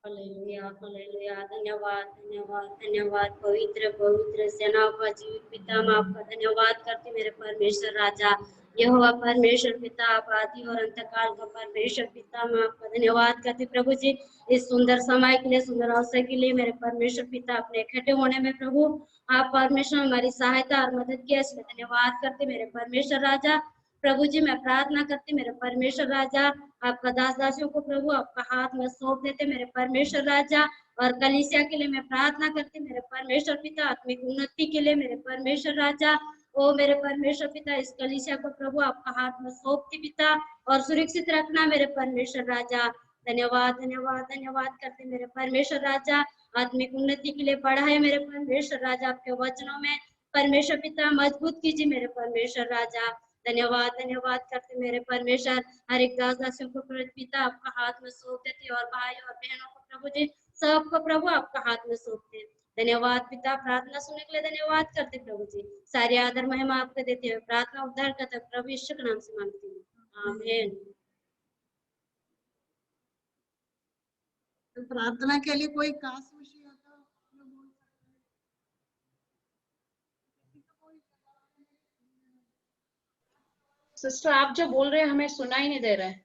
हालेलुया हालेलुया। धन्यवाद धन्यवाद धन्यवाद। पवित्र पवित्र सेनाओं का जीवित पिता, मैं आपका धन्यवाद करती मेरे परमेश्वर राजा। यहोवा परमेश्वर पिता, आप आदि और अंतकाल का परमेश्वर पिता, मैं आपका धन्यवाद करती प्रभु जी इस सुंदर समय के लिए, सुंदर अवसर के लिए मेरे परमेश्वर पिता। अपने इकट्ठे होने में प्रभु आप परमेश्वर हमारी सहायता और मदद किया, इसमें धन्यवाद करते मेरे परमेश्वर राजा। प्रभु जी मैं प्रार्थना करती मेरे परमेश्वर राजा, आपका दास दासियों को प्रभु आपका हाथ में सौंप देते मेरे परमेश्वर राजा। और कलीसिया के लिए मैं प्रार्थना करती मेरे परमेश्वर पिता, आत्मिक उन्नति के लिए मेरे परमेश्वर राजा। ओ मेरे परमेश्वर पिता, इस कलीसिया को प्रभु आपका हाथ में सौंपती पिता, और सुरक्षित रखना मेरे परमेश्वर राजा। धन्यवाद धन्यवाद धन्यवाद करते मेरे परमेश्वर राजा। आत्मिक उन्नति के लिए बढ़ाए मेरे परमेश्वर राजा, आपके वचनों में परमेश्वर पिता मजबूत कीजिए मेरे परमेश्वर राजा। धन्यवाद धन्यवाद करते मेरे परमेश्वर। हर एक दास दासियों को पिता आपका हाथ में सौंप देते, और भाई और बहनों को प्रभु जी सबको प्रभु आपका हाथ में सौंपते। धन्यवाद पिता, प्रार्थना सुनने के लिए धन्यवाद करते प्रभु जी। सारी आदर महिमा आपको देते हुए प्रार्थना उद्धार करते प्रभु यीशु के नाम से मांगती हूँ, आमीन। तो प्रार्थना के लिए कोई खास विषय हो तो आप लोग बोल सकते हैं। सिस्टर आप जो बोल रहे हैं हमें सुना ही नहीं दे रहा है।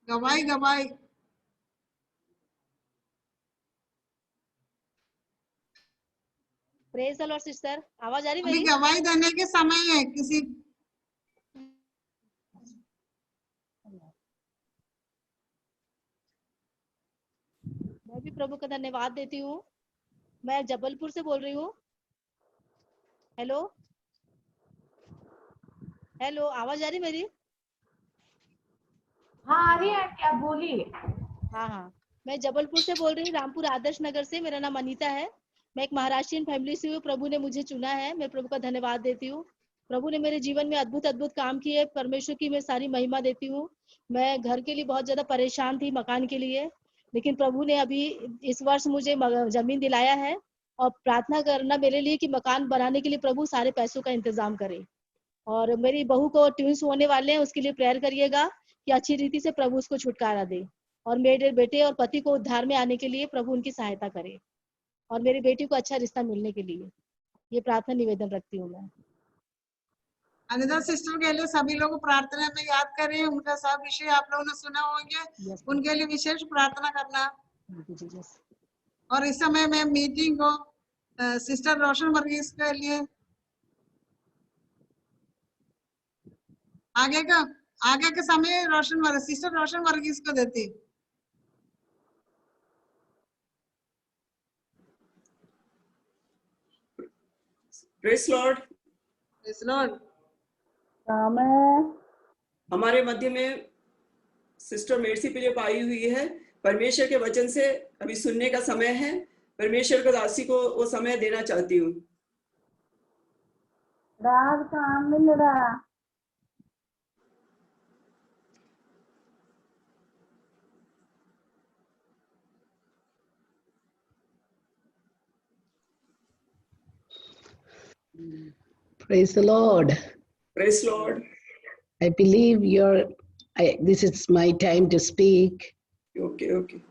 गवाही गवाही प्रेज द लॉर्ड सिस्टर, आवाज आ रही अभी मेरी? गवाही देने के समय है। किसी मैं भी प्रभु का धन्यवाद देती हूँ। मैं जबलपुर से बोल रही हूँ। हेलो हेलो, आवाज आ रही मेरी? हाँ आ रही है, क्या बोलिए। हाँ हाँ, मैं जबलपुर से बोल रही हूँ, रामपुर आदर्श नगर से। मेरा नाम अनीता है। मैं एक महाराष्ट्रीयन फैमिली से हूँ, प्रभु ने मुझे चुना है, मैं प्रभु का धन्यवाद देती हूँ। प्रभु ने मेरे जीवन में अद्भुत अद्भुत काम किए, परमेश्वर की मैं सारी महिमा देती हूँ। मैं घर के लिए बहुत ज्यादा परेशान थी, मकान के लिए, लेकिन प्रभु ने अभी इस वर्ष मुझे जमीन दिलाया है, और प्रार्थना करना मेरे लिए कि मकान बनाने के लिए प्रभु सारे पैसों का इंतजाम करे। और मेरी बहू को ट्विंस होने वाले हैं, उसके लिए प्रेयर करिएगा कि अच्छी रीति से प्रभु उसको छुटकारा दे, और मेरे बेटे और पति को उद्धार में आने के लिए प्रभु उनकी सहायता करे, और मेरी बेटी को अच्छा रिश्ता मिलने के लिए ये प्रार्थना निवेदन रखती हूँ मैं। अनिता सिस्टर के लिए सभी लोग प्रार्थना में याद करें, उनका सब विषय आप लोगों ने सुना होंगे, उनके लिए विशेष प्रार्थना करना। और इस समय मैं मीटिंग को सिस्टर रोशन वर्गीस के लिए आगे का समय सिस्टर रोशन वर्गीस को देती। Praise Lord. Praise Lord. हमारे मध्य में सिस्टर मेर्सी फिलिप आई हुई है। परमेश्वर के वचन से अभी सुनने का समय है। परमेश्वर को दासी को वो समय देना चाहती हूँ। काम मिल रहा। Praise the Lord. Praise Lord. I believe this is my time to speak. Okay.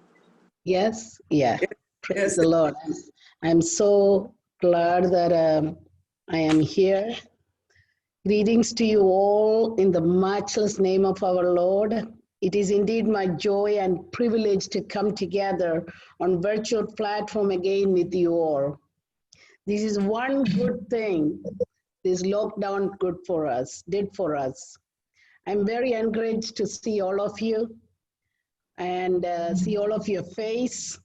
Yes? Yeah. Praise Yes. the Lord. I'm so glad that I am here. Greetings to you all in the matchless name of our Lord. It is indeed my joy and privilege to come together on virtual platform again with you all. This is one good thing this lockdown did for us. I'm very encouraged to see all of you and see all of your face.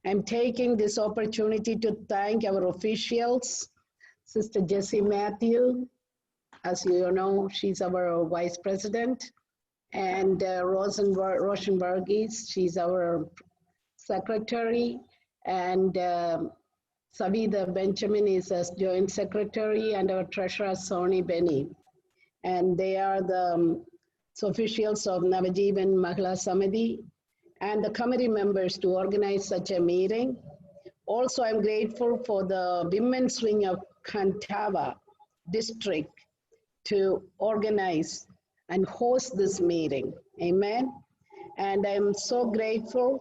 I'm taking this opportunity to thank our officials, Sister Jessie Matthew. As you know, she's our vice president, and Roshan Varghese, she's our secretary, and Savida Benjamin is a joint secretary, and our treasurer, Sony Benny. And they are the officials of Navajivan Mahila Samiti and the committee members to organize such a meeting. Also, I'm grateful for the women's wing of Kantava district to organize and host this meeting. Amen. And I'm so grateful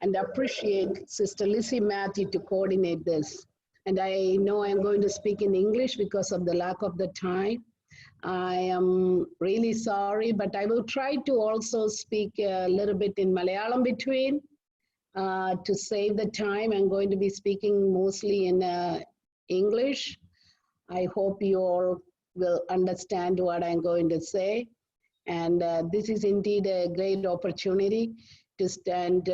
and appreciate Sister Lizzie Matthew to coordinate this. And I know I'm going to speak in English because of the lack of the time. I am really sorry, but I will try to also speak a little bit in Malayalam between to save the time. I'm going to be speaking mostly in English. I hope you all will understand what I'm going to say. And this is indeed a great opportunity to stand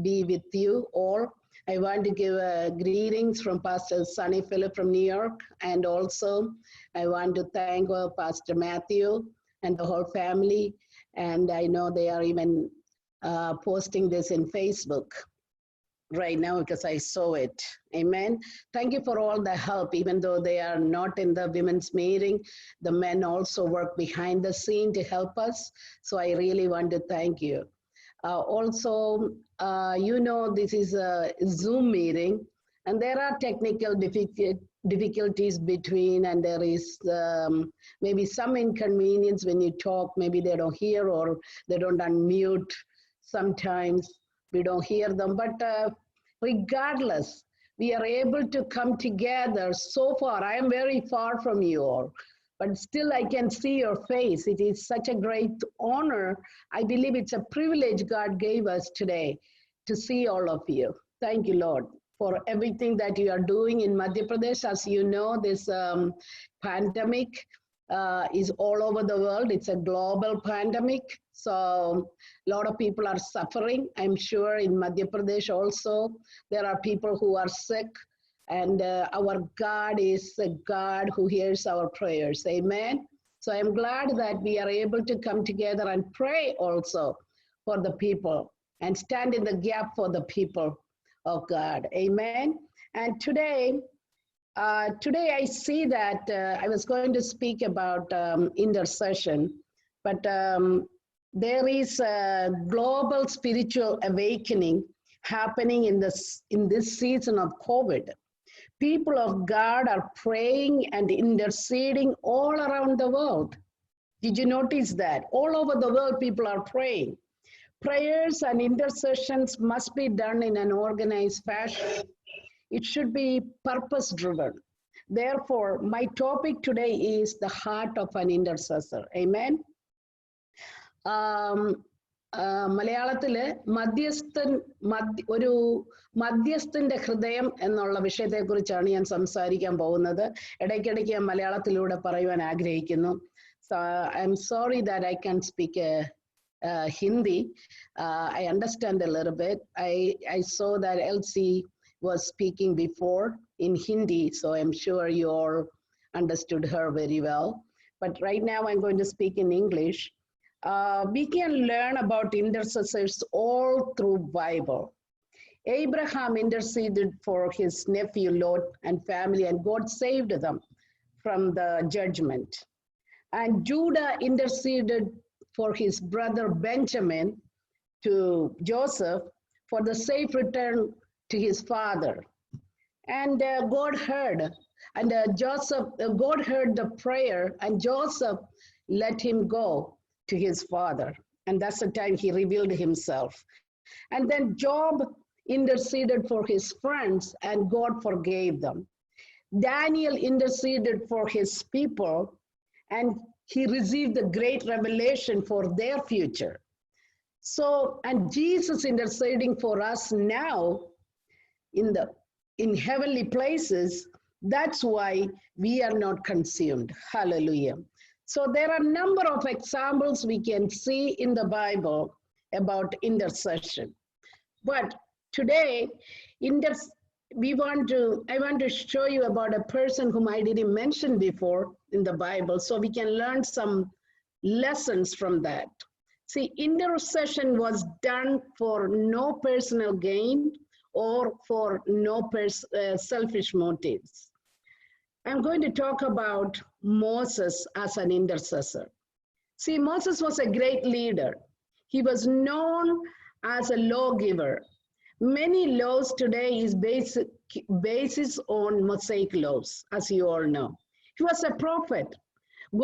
be with you all. I want to give greetings from Pastor Sonny Philip from New York, and also I want to thank Pastor Matthew and the whole family, and I know they are even posting this in Facebook right now because I saw it. Amen. Thank you for all the help. Even though they are not in the women's meeting, the men also work behind the scene to help us. So I really want to thank you. Also, you know, this is a Zoom meeting, and there are technical difficulties between, and there is maybe some inconvenience when you talk. Maybe they don't hear or they don't unmute. Sometimes we don't hear them, but regardless, we are able to come together. So far, I am very far from you all, but still I can see your face. It is such a great honor. I believe it's a privilege God gave us today to see all of you. Thank you, Lord, for everything that you are doing in Madhya Pradesh. As you know, this pandemic is all over the world. It's a global pandemic. So a lot of people are suffering. I'm sure in Madhya Pradesh also, there are people who are sick. And our God is a God who hears our prayers. Amen. So I'm glad that we are able to come together and pray also for the people and stand in the gap for the people of God. Amen. And today I see that I was going to speak about intercession, but there is a global spiritual awakening happening in this season of COVID. People of God are praying and interceding all around the world. Did you notice that? All over the world, people are praying. Prayers and intercessions must be done in an organized fashion. It should be purpose-driven. Therefore, my topic today is the heart of an intercessor. Amen. മലയാളത്തില് ഒരു മധ്യസ്ഥന്റെ ഹൃദയം എന്നുള്ള വിഷയത്തെക്കുറിച്ചാണ് ഞാൻ സംസാരിക്കാൻ പോകുന്നത്. ഇടയ്ക്കിടയ്ക്ക് ഞാൻ മലയാളത്തിലൂടെ പറയുവാൻ ആഗ്രഹിക്കുന്നു. I am sorry that I can't speak Hindi. I understand a little bit. I saw that Elsie was speaking before in Hindi, so I'm sure you all understood her very well. But right now I'm going to speak in English. We can learn about intercessors all through Bible. Abraham interceded for his nephew Lot and family, and God saved them from the judgment. And Judah interceded for his brother Benjamin to Joseph for the safe return to his father. And God heard, and God heard the prayer, and Joseph let him go to his father. And that's the time he revealed himself. And then Job interceded for his friends, and God forgave them. Daniel interceded for his people, and he received the great revelation for their future. So, and Jesus interceding for us now in heavenly places, that's why we are not consumed. Hallelujah. So there are a number of examples we can see in the Bible about intercession. But today, I want to show you about a person whom I didn't mention before in the Bible, so we can learn some lessons from that. See, intercession was done for no personal gain or for no selfish motives. I'm going to talk about Moses as an intercessor. See, Moses was a great leader. He was known as a lawgiver. Many laws today is basis on Mosaic laws, as you all know. He was a prophet.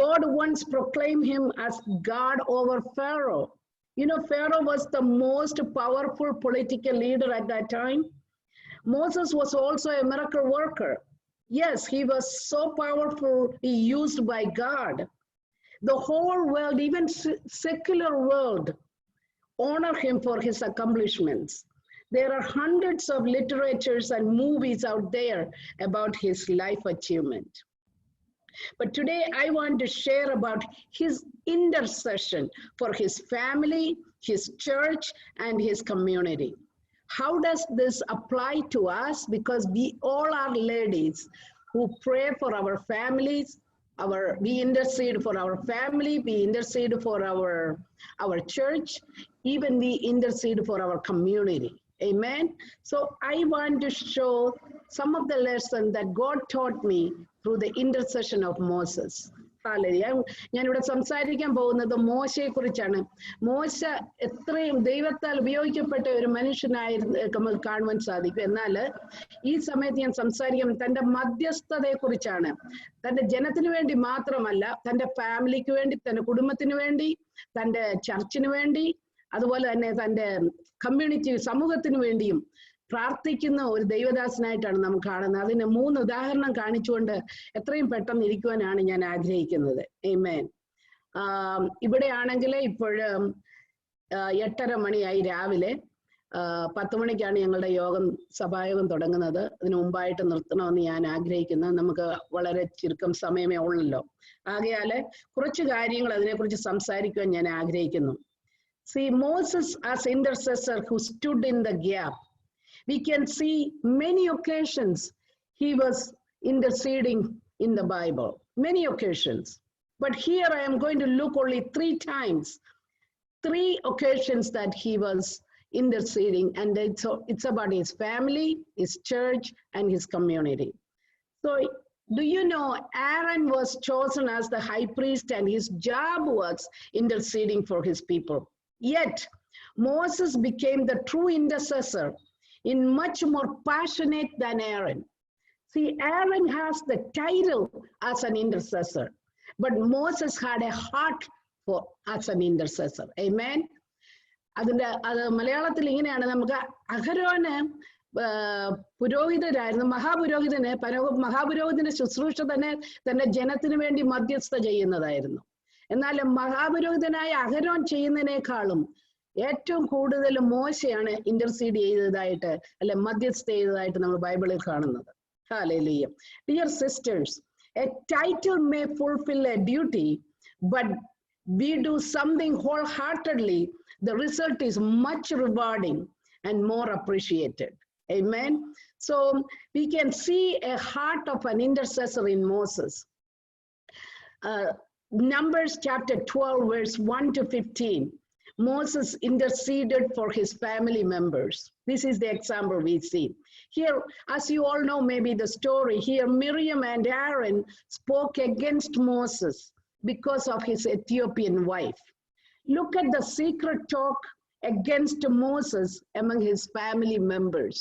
God once proclaimed him as God over Pharaoh. You know, Pharaoh was the most powerful political leader at that time. Moses was also a miracle worker. Yes, he was so powerful, used by God. The whole world, even secular world, honor him for his accomplishments. There are hundreds of literatures and movies out there about his life achievement. But today I want to share about his intercession for his family, his church, and his community. How does this apply to us? Because we all are ladies who pray for our families, we intercede for our family, we intercede for our church, even we intercede for our community. Amen. So I want to show some of the lessons that God taught me through the intercession of Moses. ഞാനിവിടെ സംസാരിക്കാൻ പോകുന്നത് മോശയെ കുറിച്ചാണ്. മോശ എത്രയും ദൈവത്താൽ ഉപയോഗിക്കപ്പെട്ട ഒരു മനുഷ്യനായിരുന്നു നമുക്ക് കാണുവാൻ സാധിക്കും. എന്നാൽ ഈ സമയത്ത് ഞാൻ സംസാരിക്കുന്നത് തന്റെ മധ്യസ്ഥതയെ കുറിച്ചാണ്. തന്റെ ജനത്തിന് വേണ്ടി മാത്രമല്ല, തന്റെ ഫാമിലിക്ക് വേണ്ടി, തന്റെ കുടുംബത്തിന് വേണ്ടി, തന്റെ ചർച്ചിന് വേണ്ടി, അതുപോലെ തന്നെ തന്റെ കമ്മ്യൂണിറ്റി സമൂഹത്തിന് വേണ്ടിയും പ്രാർത്ഥിക്കുന്ന ഒരു ദൈവദാസനായിട്ടാണ് നാം കാണുന്നത്. അതിന് 3 ഉദാഹരണം കാണിച്ചുകൊണ്ട് എത്രയും പെട്ടെന്ന് ഇരിക്കുവാനാണ് ഞാൻ ആഗ്രഹിക്കുന്നത്. ആമേൻ. ഇവിടെ ആണെങ്കിൽ ഇപ്പോഴ് 8:30 മണിയായി രാവിലെ. 10 മണിക്കാണ് ഞങ്ങളുടെ സഭായോഗം തുടങ്ങുന്നത്. അതിനു മുമ്പായിട്ട് നിർത്തണമെന്ന് ഞാൻ ആഗ്രഹിക്കുന്നു. നമുക്ക് വളരെ ചുരുക്കം സമയമേ ഉള്ളല്ലോ. ആകയാല് കുറച്ച് കാര്യങ്ങൾ അതിനെക്കുറിച്ച് സംസാരിക്കുവാൻ ഞാൻ ആഗ്രഹിക്കുന്നു. See, Moses as intercessor who stood in the gap. We can see many occasions he was interceding in the Bible, many occasions. But here I am going to look only 3 times, 3 occasions that he was interceding, and it's about his family, his church, and his community. So do you know Aaron was chosen as the high priest and his job was interceding for his people. Yet Moses became the true intercessor in much more passionate than Aaron. See, Aaron has the title as an intercessor, but Moses had a heart for as an intercessor. Amen. അത് മലയാളത്തിൽ ഇങ്ങനെയാണ്. നമുക്ക് അഹരോന് പുരോഹിതരായിരുന്നു, മഹാപുരോഹിതന്റെ ശുശ്രൂഷ തന്നെ തന്റെ ജനത്തിന് വേണ്ടി മധ്യസ്ഥ ചെയ്യുന്നതായിരുന്നു. എന്നാൽ മഹാപുരോഹിതനായ അഹരോൻ ചെയ്യുന്നതിനേക്കാളും ഏറ്റവും കൂടുതൽ മോശയാണ് ഇന്റർസീഡ് ചെയ്തതായിട്ട് അല്ലെ മധ്യസ്ഥ ചെയ്തതായിട്ട് നമ്മൾ ബൈബിളിൽ കാണുന്നത്. Hallelujah. Dear sisters, a title may fulfill a duty, but we do something wholeheartedly, the result is much rewarding and more appreciated. Amen. So we can see a heart of an intercessor in Moses. Numbers chapter 12, verse 1 to 15. Moses interceded for his family members. This is the example we see. Here, as you all know, maybe the story, here Miriam and Aaron spoke against Moses because of his Ethiopian wife. Look at the secret talk against Moses among his family members.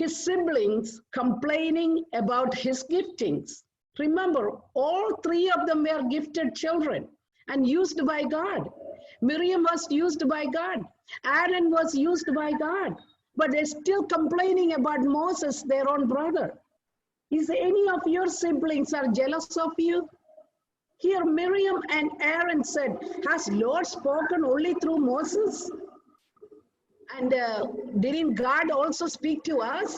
His siblings complaining about his giftings. Remember, all three of them were gifted children and used by God. Miriam was used by God. Aaron was used by God. But they're still complaining about Moses, their own brother. Is any of your siblings are jealous of you? Here Miriam and Aaron said, has Lord spoken only through Moses? And didn't God also speak to us?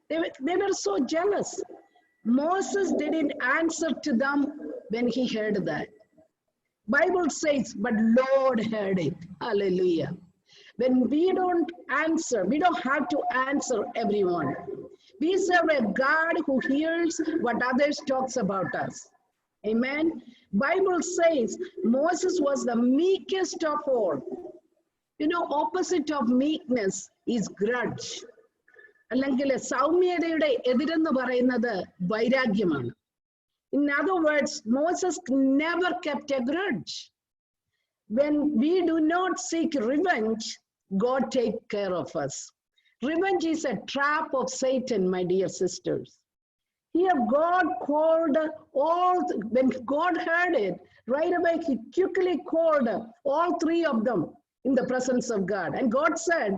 They were so jealous. Moses didn't answer to them when he heard that. Bible says, but Lord heard it. Hallelujah. When we don't answer, we don't have to answer everyone. We serve a God who hears what others talks about us. Amen. Bible says Moses was the meekest of all. You know, opposite of meekness is grudge. അല്ലെങ്കിൽ സൗമ്യതയുടെ എതിരെന്ന് പറയുന്നത് വൈരാഗ്യമാണ്. In other words, Moses never kept a grudge. When we do not seek revenge, God takes care of us. Revenge is a trap of Satan, my dear sisters. Here God called when God heard it, right away he quickly called all three of them in the presence of God. And God said,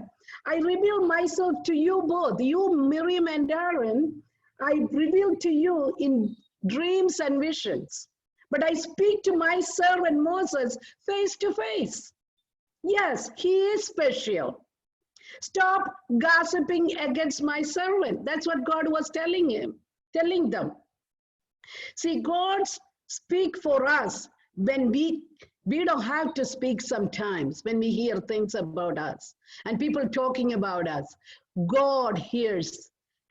I reveal myself to you both, you Miriam and Aaron, I reveal to you in dreams and visions. But I speak to my servant Moses face to face. Yes, he is special. Stop gossiping against my servant. That's what God was telling them. See, God speaks for us when we don't have to speak sometimes, when we hear things about us and people talking about us. God hears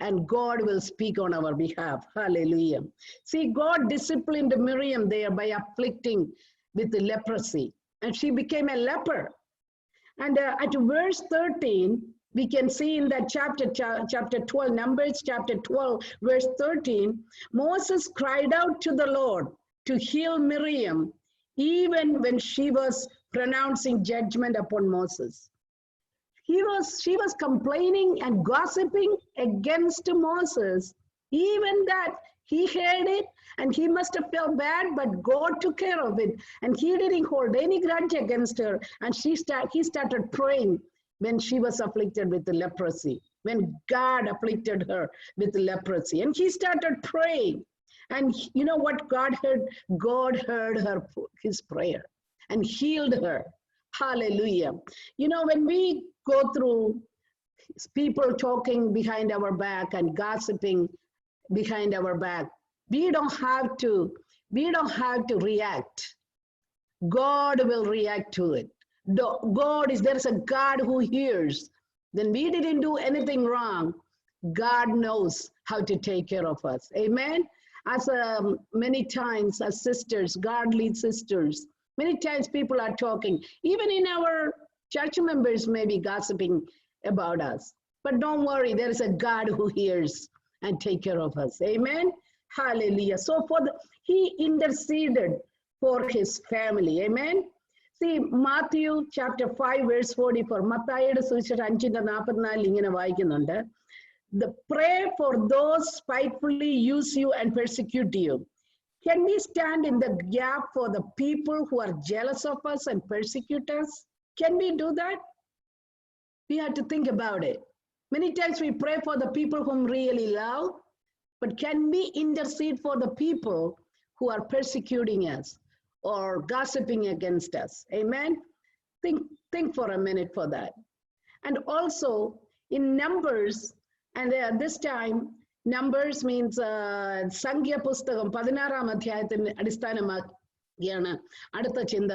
and God will speak on our behalf. Hallelujah. See, God disciplined Miriam there by afflicting with the leprosy, and she became a leper. And at verse 13, we can see in that chapter 12, Numbers chapter 12, verse 13, Moses cried out to the Lord to heal Miriam, even when she was pronouncing judgment upon Moses. She was complaining and gossiping against Moses, even that he heard it and he must have felt bad, but God took care of it and he didn't hold any grudge against her. And he started praying when she was afflicted with the leprosy, when God afflicted her with the leprosy, and he started praying. And you know what God heard? God heard his prayer and healed her. Hallelujah. You know, when we go through people talking behind our back and gossiping behind our back, we don't have to react. God will react to it. There's a God who hears. Then we didn't do anything wrong. God knows how to take care of us. Amen. As many times as sisters, godly sisters, many times people are talking, even in our Church members may be gossiping about us, but don't worry, there is a God who hears and take care of us. Amen. Hallelujah. So he interceded for his family. Amen. See, Matthew chapter 5 verse 44. Matthiയുടെ സുവിശേഷം 5:44 ഇങ്ങനെ വായിക്കുന്നുണ്ട്. Pray for those spitefully use you and persecute you. Can we stand in the gap for the people who are jealous of us and persecute us? Can we do that? We have to think about it. Many times we pray for the people whom we really love, but can we intercede for the people who are persecuting us or gossiping against us? Amen. Think for a minute for that. And also in Numbers, and this time Numbers means Sankhya Pustakam 16-ാം അധ്യായത്തിന് അടിസ്ഥാനമാക്കിയാണ് അടുത്ത ചിന്ത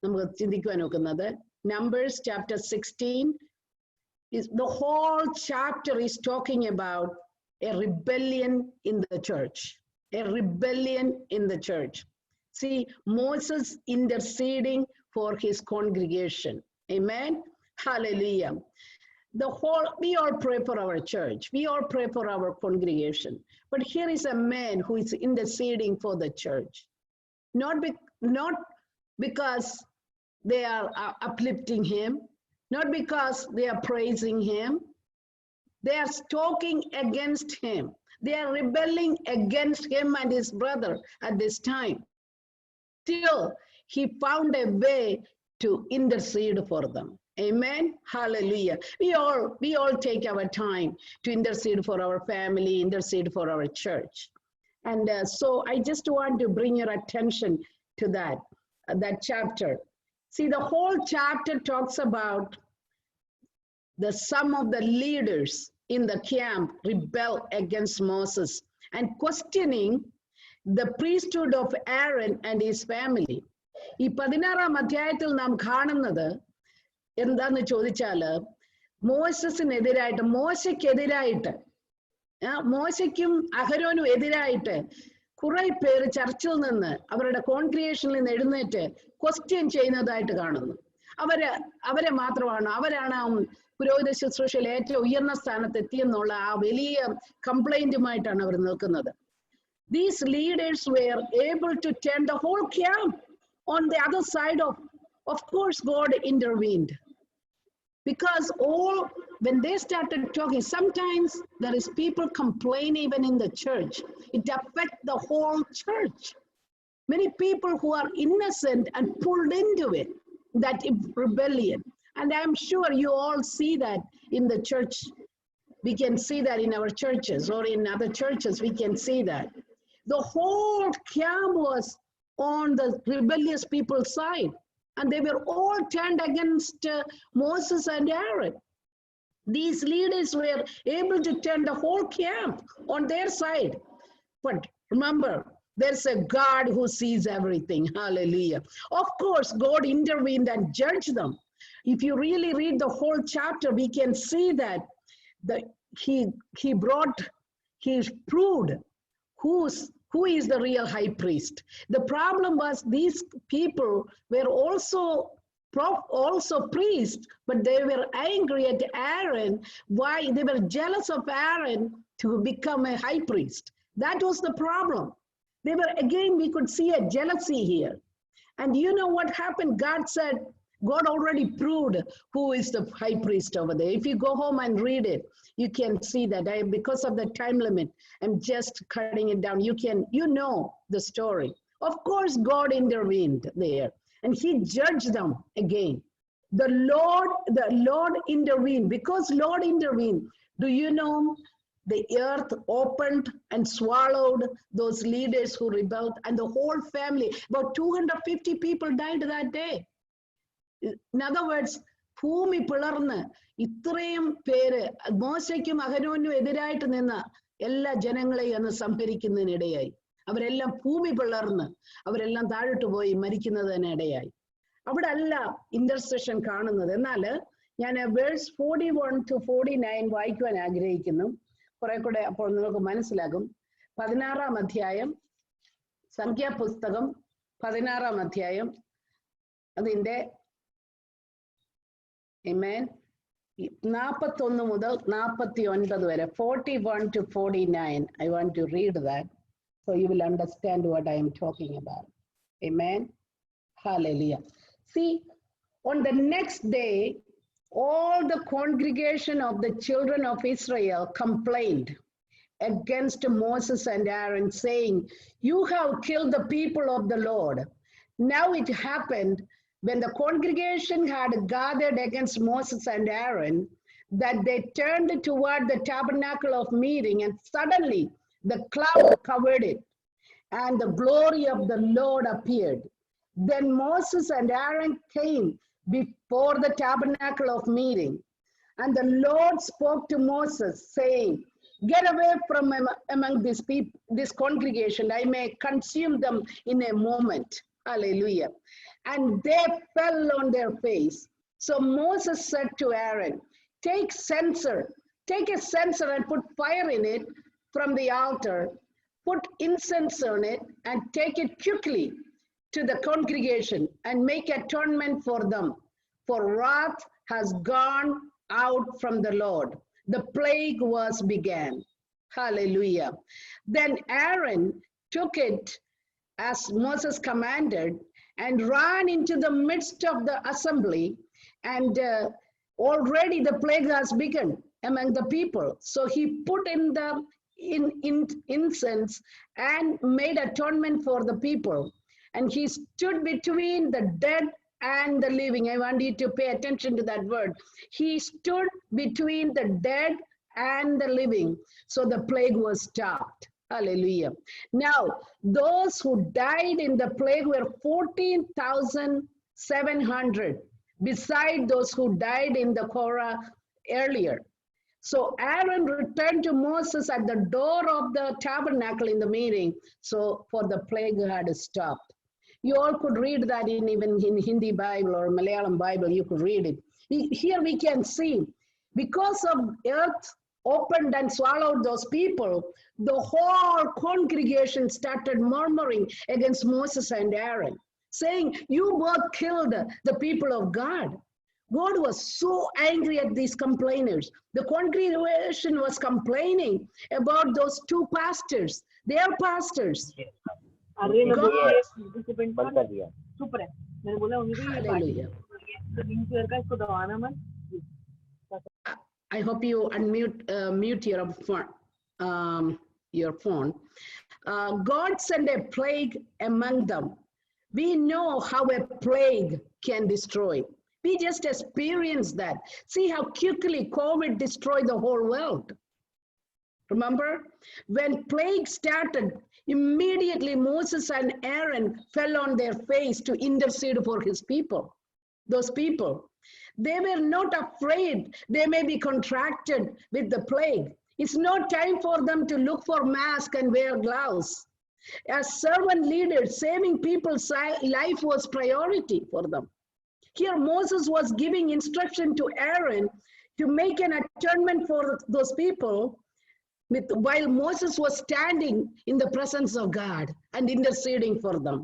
നമുക്ക് ചിന്തിക്കുവാൻ നോക്കുന്നത്. Numbers chapter 16 is the whole chapter is talking about a rebellion in the church. A rebellion in the church. See, Moses interceding for his congregation. Amen. Hallelujah. We all pray for our church. We all pray for our congregation. But here is a man who is interceding for the church. Not because they are uplifting him, not because they are praising him. They are talking against him. They are rebelling against him and his brother at this time. Still, he found a way to intercede for them. Amen. Hallelujah. We all take our time to intercede for our family, intercede for our church. And so I just want to bring your attention to that chapter. See, the whole chapter talks about some of the leaders in the camp rebel against Moses and questioning the priesthood of Aaron and his family. ഈ 16-ാം അധ്യായത്തിൽ നാം കാണുന്നത് എന്താന്ന് ചോദിച്ചാല് മോശയ്ക്കെതിരായിട്ട് മോശയ്ക്കും അഹരോനും എതിരായിട്ട് കുറെ പേര് ചർച്ചിൽ നിന്ന് അവരുടെ കോൺഗ്രിഗേഷനിൽ നിന്ന് എഴുന്നേറ്റ് ക്വസ്റ്റ്യൻ ചെയ്യുന്നതായിട്ട് കാണുന്നു. അവരെ മാത്രമാണ് അവരാണ് പുരോഹിത ശുശ്രൂഷയിൽ ഏറ്റവും ഉയർന്ന സ്ഥാനത്ത് എത്തിയെന്നുള്ള ആ വലിയ കംപ്ലൈന്റുമായിട്ടാണ് അവർ നിൽക്കുന്നത്. These leaders were able to turn the whole camp on the other side of course God intervened. Because when they started talking, sometimes there is people complain even in the church. It affects the whole church. Many people who are innocent and pulled into it, that rebellion. And I'm sure you all see that in the church. We can see that in our churches or in other churches, we can see that. The whole camp was on the rebellious people's side. And they were all turned against Moses and Aaron. These leaders were able to turn the whole camp on their side. But remember, there's a God who sees everything. Hallelujah. Of course, God intervened and judged them. If you really read the whole chapter, we can see that he proved who is the real high priest. The problem was these people were also priests, but they were angry at Aaron. Why? They were jealous of Aaron to become a high priest. That was the problem. We could see a jealousy here. And you know what happened? God already proved who is the high priest over there. If you go home and read it, you can see that. Because of the time limit, I'm just cutting it down. You know the story. Of course, God intervened there and he judged them again. The Lord intervened. Because Lord intervened, do you know the earth opened and swallowed those leaders who rebelled, and the whole family, about 250 people died that day. In other words, ഭൂമി പിളർന്ന് ഇത്രയും പേര് മോശയ്ക്കും അഹരോനും എതിരായിട്ട് നിന്ന എല്ലാ ജനങ്ങളെയും അന്ന് സംഹരിക്കുന്നതിനിടയായി. അവരെല്ലാം ഭൂമി പിളർന്ന് അവരെല്ലാം താഴോട്ട് പോയി മരിക്കുന്നതിനിടയായി. അവിടെ അല്ല ഇന്റർസെഷൻ കാണുന്നത്. എന്നാൽ ഞാൻ വേഴ്സ് 41 to 49 വായിക്കുവാൻ ആഗ്രഹിക്കുന്നു. കുറെ കൂടെ അപ്പോൾ നിങ്ങൾക്ക് മനസ്സിലാകും. 16-ാം അധ്യായം, സംഖ്യാപുസ്തകം 16-ാം അധ്യായം, അതിന്റെ Amen. 41 മുതൽ 49 വരെ, 41 to 49. I want to read that so you will understand what I am talking about. Amen. Hallelujah. See, on the next day, all the congregation of the children of Israel complained against Moses and Aaron, saying, "You have killed the people of the Lord." Now it happened, when the congregation had gathered against Moses and Aaron, that they turned toward the tabernacle of meeting, and suddenly the cloud covered it, and the glory of the Lord appeared. Then Moses and Aaron came before the tabernacle of meeting, and the Lord spoke to Moses, saying, "Get away from among this people, this congregation, I may consume them in a moment." Hallelujah. And they fell on their face. So Moses said to Aaron, take a censer and put fire in it from the altar, put incense on it, and take it quickly to the congregation and make atonement for them, for wrath has gone out from the Lord. The plague was began. Hallelujah. Then Aaron took it as Moses commanded and ran into the midst of the assembly, and already the plague has begun among the people. So he put in the incense and made atonement for the people, and he stood between the dead and the living. I want you to pay attention to that word. He stood between the dead and the living, so the plague was stopped. Hallelujah. Now, those who died in the plague were 14,700, beside those who died in the Korah earlier. So Aaron returned to Moses at the door of the tabernacle in the meeting, so for the plague had stopped. You all could read that even in Hindi Bible or Malayalam Bible, you could read it. Here we can see, because of earth opened and swallowed those people, the whole congregation started murmuring against Moses and Aaron, saying, "You both killed the people of God." God was so angry at these complainers. The congregation was complaining about those two pastors, their pastors. Hallelujah. I hope you mute your phone. God sent a plague among them. We know how a plague can destroy. We just experienced that. See how quickly COVID destroyed the whole world. Remember, when plague started, immediately Moses and Aaron fell on their face to intercede for his people, those people. They were not afraid they may be contracted with the plague. It's not time for them to look for masks and wear gloves. As servant leaders, saving people's life was priority for them. Here Moses was giving instruction to Aaron to make an atonement for those people, while Moses was standing in the presence of God and interceding for them.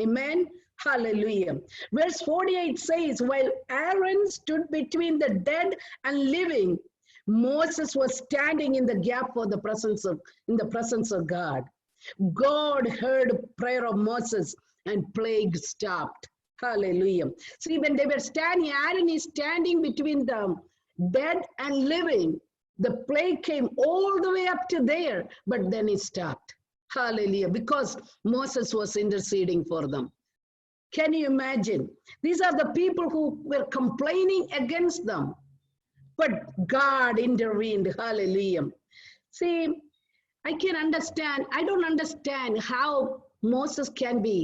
Amen. Hallelujah. Verse 48 says, while Aaron stood between the dead and living, Moses was standing in the gap for the presence of God. God heard prayer of Moses and plague stopped. Hallelujah. See, when they were standing, Aaron is standing between the dead and living. The plague came all the way up to there, but then it stopped. Hallelujah. Because Moses was interceding for them. Can you imagine? These are the people who were complaining against them, but God intervened. Hallelujah. See, I don't understand how Moses can be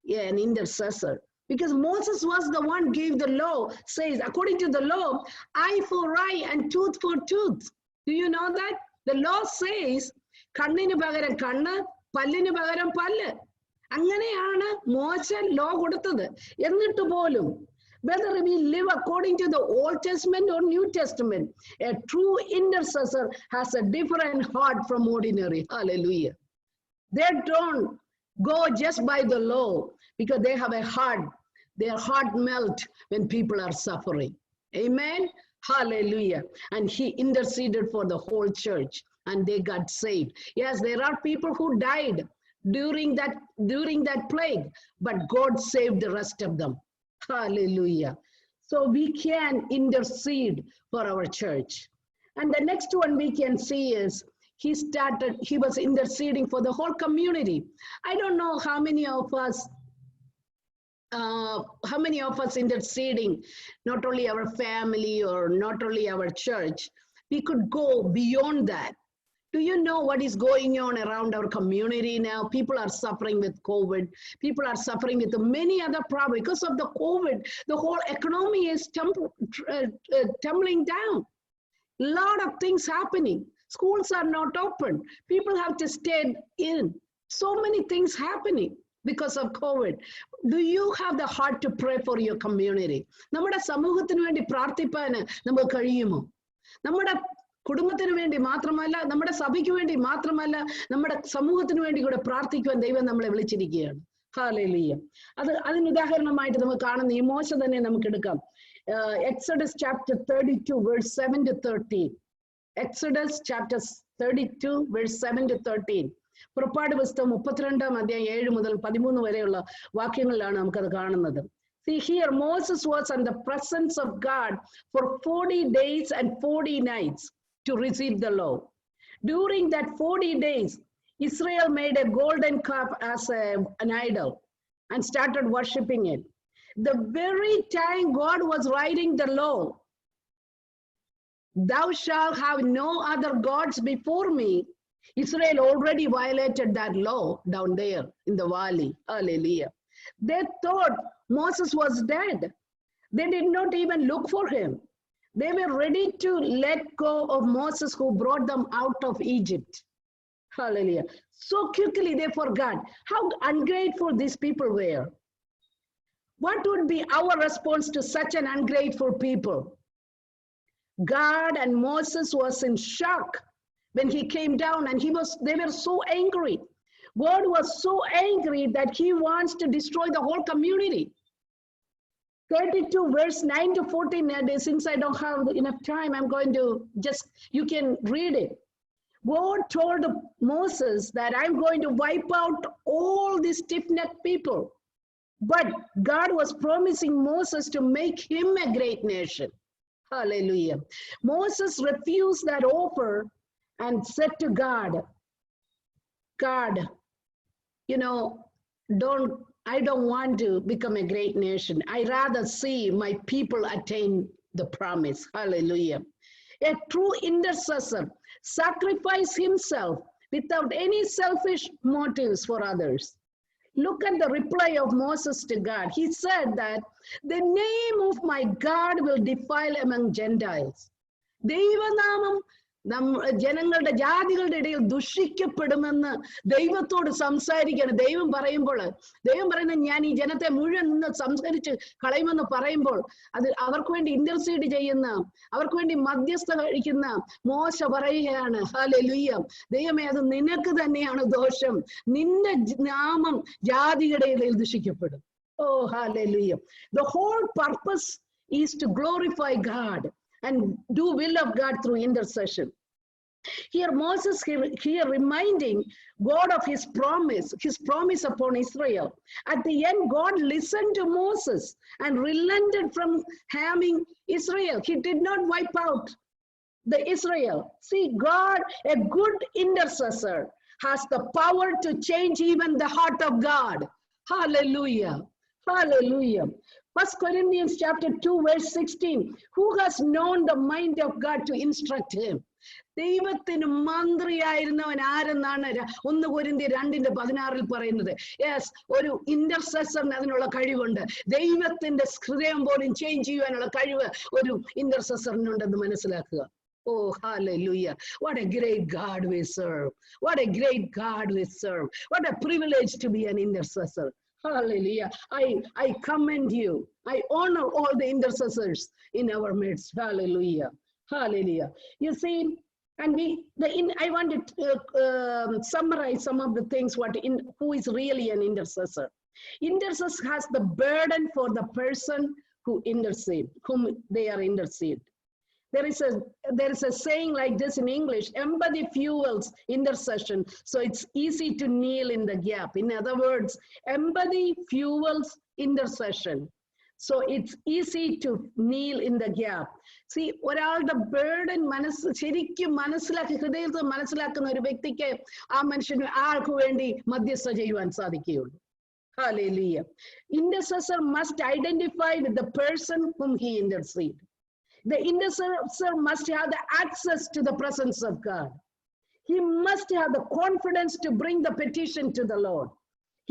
an intercessor, because Moses was the one who gave the law, says, according to the law, eye for eye and tooth for tooth. Do you know that? The law says, kanninu pagaram kannu, pallinu pagaram pallu. അങ്ങനെയാണ് മോശൻ law കൊടുത്തത്. എന്നിട്ട് പോലും, whether we live according to the Old Testament or New Testament, a true intercessor has a different heart from ordinary. Hallelujah. They don't go just by the law, because they have a heart. Their heart melts when people are suffering. Amen. Hallelujah. And he interceded for the whole church and they got saved. Yes, there are people who died during that plague, but God saved the rest of them. Hallelujah. So we can intercede for our church. And the next one we can see is he was interceding for the whole community. I don't know how many of us interceding, not only our family or not only our church, we could go beyond that. Do you know what is going on around our community now? People are suffering with COVID. People are suffering with many other problems. Because of the COVID, the whole economy is tumbling down. A lot of things happening. Schools are not open. People have to stay in. So many things happening because of COVID. Do you have the heart to pray for your community? നമ്മുടെ സമൂഹത്തിന് വേണ്ടി പ്രാർത്ഥിപ്പാന് നമുക്ക് കഴിയുമോ? നമ്മുടെ കുടുംബത്തിന് വേണ്ടി മാത്രമല്ല, നമ്മുടെ സഭയ്ക്ക് വേണ്ടി മാത്രമല്ല, നമ്മുടെ സമൂഹത്തിന് വേണ്ടി കൂടെ പ്രാർത്ഥിക്കുവാൻ ദൈവം നമ്മളെ വിളിച്ചിരിക്കുകയാണ്. ഹല്ലേലൂയ. അതിന് ഉദാഹരണമായിട്ട് നമുക്ക് കാണുന്ന ഈ മോശ തന്നെ നമുക്ക് എടുക്കാം. Exodus chapter 32 verse 7 to 13. Exodus chapter 32 verse 7 to 13. പുറപ്പാട് പുസ്തകം 32 അധ്യായം 7 മുതൽ 13 വരെയുള്ള വാക്യങ്ങളിലാണ് നമുക്കത് കാണുന്നത്. See here, Moses was in the presence of God for 40 days and 40 nights to receive the law. During that 40 days, Israel made a golden calf as an idol and started worshiping it. The very time God was writing the law, thou shalt have no other gods before me, Israel already violated that law down there in the valley. Hallelujah. They thought Moses was dead. They did not even look for him. They were ready to let go of Moses who brought them out of Egypt. Hallelujah. So quickly they forgot how ungrateful these people were. What would be our response to such an ungrateful people? God and Moses was in shock when he came down and they were so angry. God was so angry that he wants to destroy the whole community. 32 verse 9 to 14, since I don't have enough time, I'm going to you can read it. God told Moses that I'm going to wipe out all these stiff-necked people. But God was promising Moses to make him a great nation. Hallelujah. Moses refused that offer and said to God, you know, I don't want to become a great nation. I rather see my people attain the promise. Hallelujah. A true intercessor sacrificed himself without any selfish motives for others. Look at the reply of Moses to God. He said that the name of my God will defile among Gentiles. ദൈവനാമം ജനങ്ങളുടെ ജാതികളുടെ ഇടയിൽ ദുഷിക്കപ്പെടുമെന്ന് ദൈവത്തോട് സംസാരിക്കുകയാണ്. ദൈവം പറയുന്നത് ഞാൻ ഈ ജനത്തെ മുഴുവൻ നിന്ന് സംസ്കരിച്ച് കളയുമെന്ന് പറയുമ്പോൾ അത് അവർക്ക് വേണ്ടി ഇന്റർസീഡ് ചെയ്യുന്ന, അവർക്ക് വേണ്ടി മധ്യസ്ഥ കഴിക്കുന്ന മോശ പറയുകയാണ്, ഹല്ലേലൂയ, ദൈവമേ, അത് നിനക്ക് തന്നെയാണ് ദോഷം, നിന്റെ നാമം ജാതികളുടെ ഇടയിൽ ദുഷിക്കപ്പെടും. Oh, hallelujah. The whole purpose is to glorify God and do will of God through intercession. Here Moses here reminding God of his promise upon Israel. At the end, God listened to Moses and relented from harming Israel. He did not wipe out the Israel. See, God, a good intercessor, has the power to change even the heart of God. Hallelujah. Hallelujah. 1 Corinthians chapter 2 verse 16. Who has known the mind of God to instruct him? ദൈവത്തിന് മന്ത്രിയായിരുന്നവൻ ആരെന്നാണ് 1 കൊരിന്ത്യർ 2:16 പറയുന്നത്. Yes, ഒരു ഇന്റർസെസറിന് അതിനുള്ള കഴിവുണ്ട്. ദൈവത്തിന്റെ ഹൃദയം പോലും change ചെയ്യുവാനുള്ള കഴിവ് ഒരു ഇന്റർസെസറിനുണ്ടെന്ന് മനസ്സിലാക്കുക. Oh, hallelujah. What a great God we serve. What a great God we serve. What a privilege to be an intercessor. Hallelujah. I commend you. I honor all the intercessors in our midst. Hallelujah. Hallelujah. You see, and I want to summarize some of the things who is really an intercessor. Intercessor has the burden for the person who intercede, whom they are intercede. There is a saying like this in English, empathy fuels intercession, so it's easy to kneel in the gap. In other words, empathy fuels intercession, so it's easy to kneel in the gap. See, ഒരാളുടെ burden ശരിക്കും മനസ്സിലാക്കി ഹൃദയത്തിൽ മനസ്സിലാക്കുന്ന ഒരു വ്യക്തിക്ക് ആ മനുഷ്യന് ആൾക്ക് വേണ്ടി മധ്യസ്ഥ ചെയ്യുവാൻ സാധിക്കുകയുള്ളൂ. Hallelujah. Intercessor must identify with the person whom he intercedes. The intercessor must have the access to the presence of God. He must have the confidence to bring the petition to the Lord.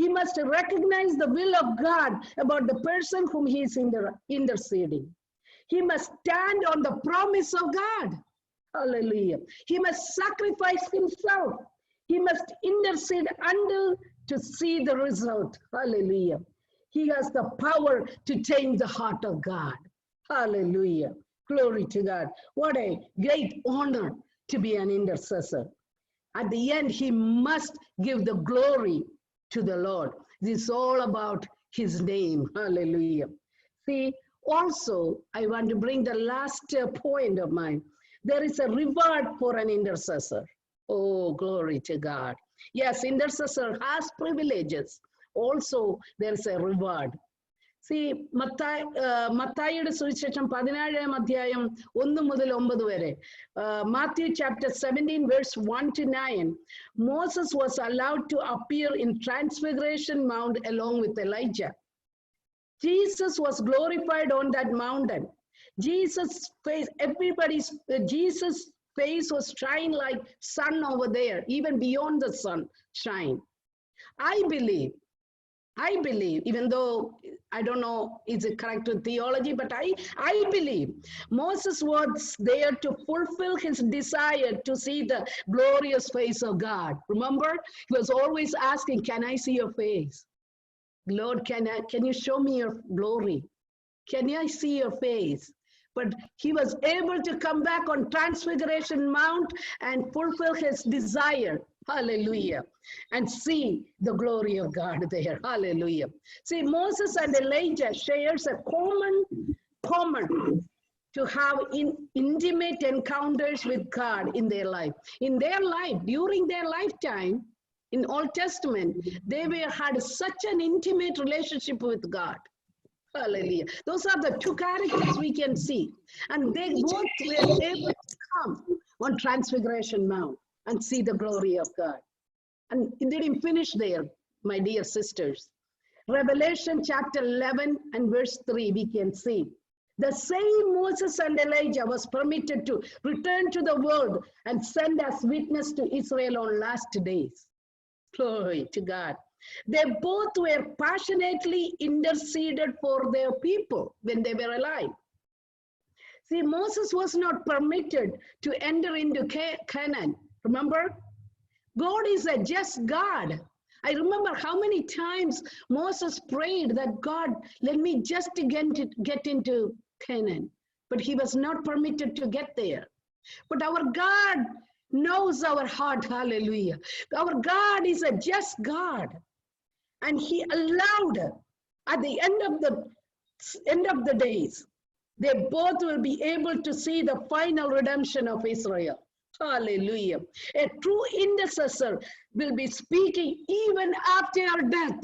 He must recognize the will of God about the person whom he is interceding. He must stand on the promise of God. Hallelujah. He must sacrifice himself. He must intercede until to see the result. Hallelujah. He has the power to change the heart of God. Hallelujah. Glory to God. What a great honor to be an intercessor. At the end, he must give the glory to the Lord. This is all about his name. Hallelujah. See, also, I want to bring the last point of mine. There is a reward for an intercessor. Oh, glory to God. Yes, intercessor has privileges. Also, there is a reward. See, മത്തായിയുടെ സുവിശേഷം 17-ാം അധ്യായം 1 മുതൽ 9 വരെ. Matthew chapter 17 verse 1 to 9. Moses was allowed to appear in Transfiguration Mount along with Elijah. Jesus was glorified on that mountain. Jesus' face was shine like sun over there, even beyond the sun shine. I believe, even though I don't know is it correct with theology, but I believe Moses was there to fulfill his desire to see the glorious face of God. Remember, he was always asking, can I see your face? Lord, can you show me your glory? Can I see your face? But he was able to come back on Transfiguration Mount and fulfill his desire. Hallelujah. And see the glory of God there. Hallelujah. See, Moses and Elijah shares a common to have intimate encounters with God in their life. In their life, during their lifetime, in Old Testament, they had such an intimate relationship with God. Hallelujah. Those are the two characters we can see. And they both were able to come on Transfiguration Mount and see the glory of God. And it didn't finish there, my dear sisters. Revelation chapter 11 and verse 3, we can see. The same Moses and Elijah was permitted to return to the world and send as witness to Israel on last days. Glory to God. They both were passionately interceded for their people when they were alive. See, Moses was not permitted to enter into Canaan. Remember? God is a just God. I remember how many times Moses prayed that God, let me just get into Canaan. But he was not permitted to get there. But our God knows our heart. Hallelujah. Our God is a just God. And he allowed at the end of the days, they both will be able to see the final redemption of Israel. Hallelujah. A true intercessor will be speaking even after death.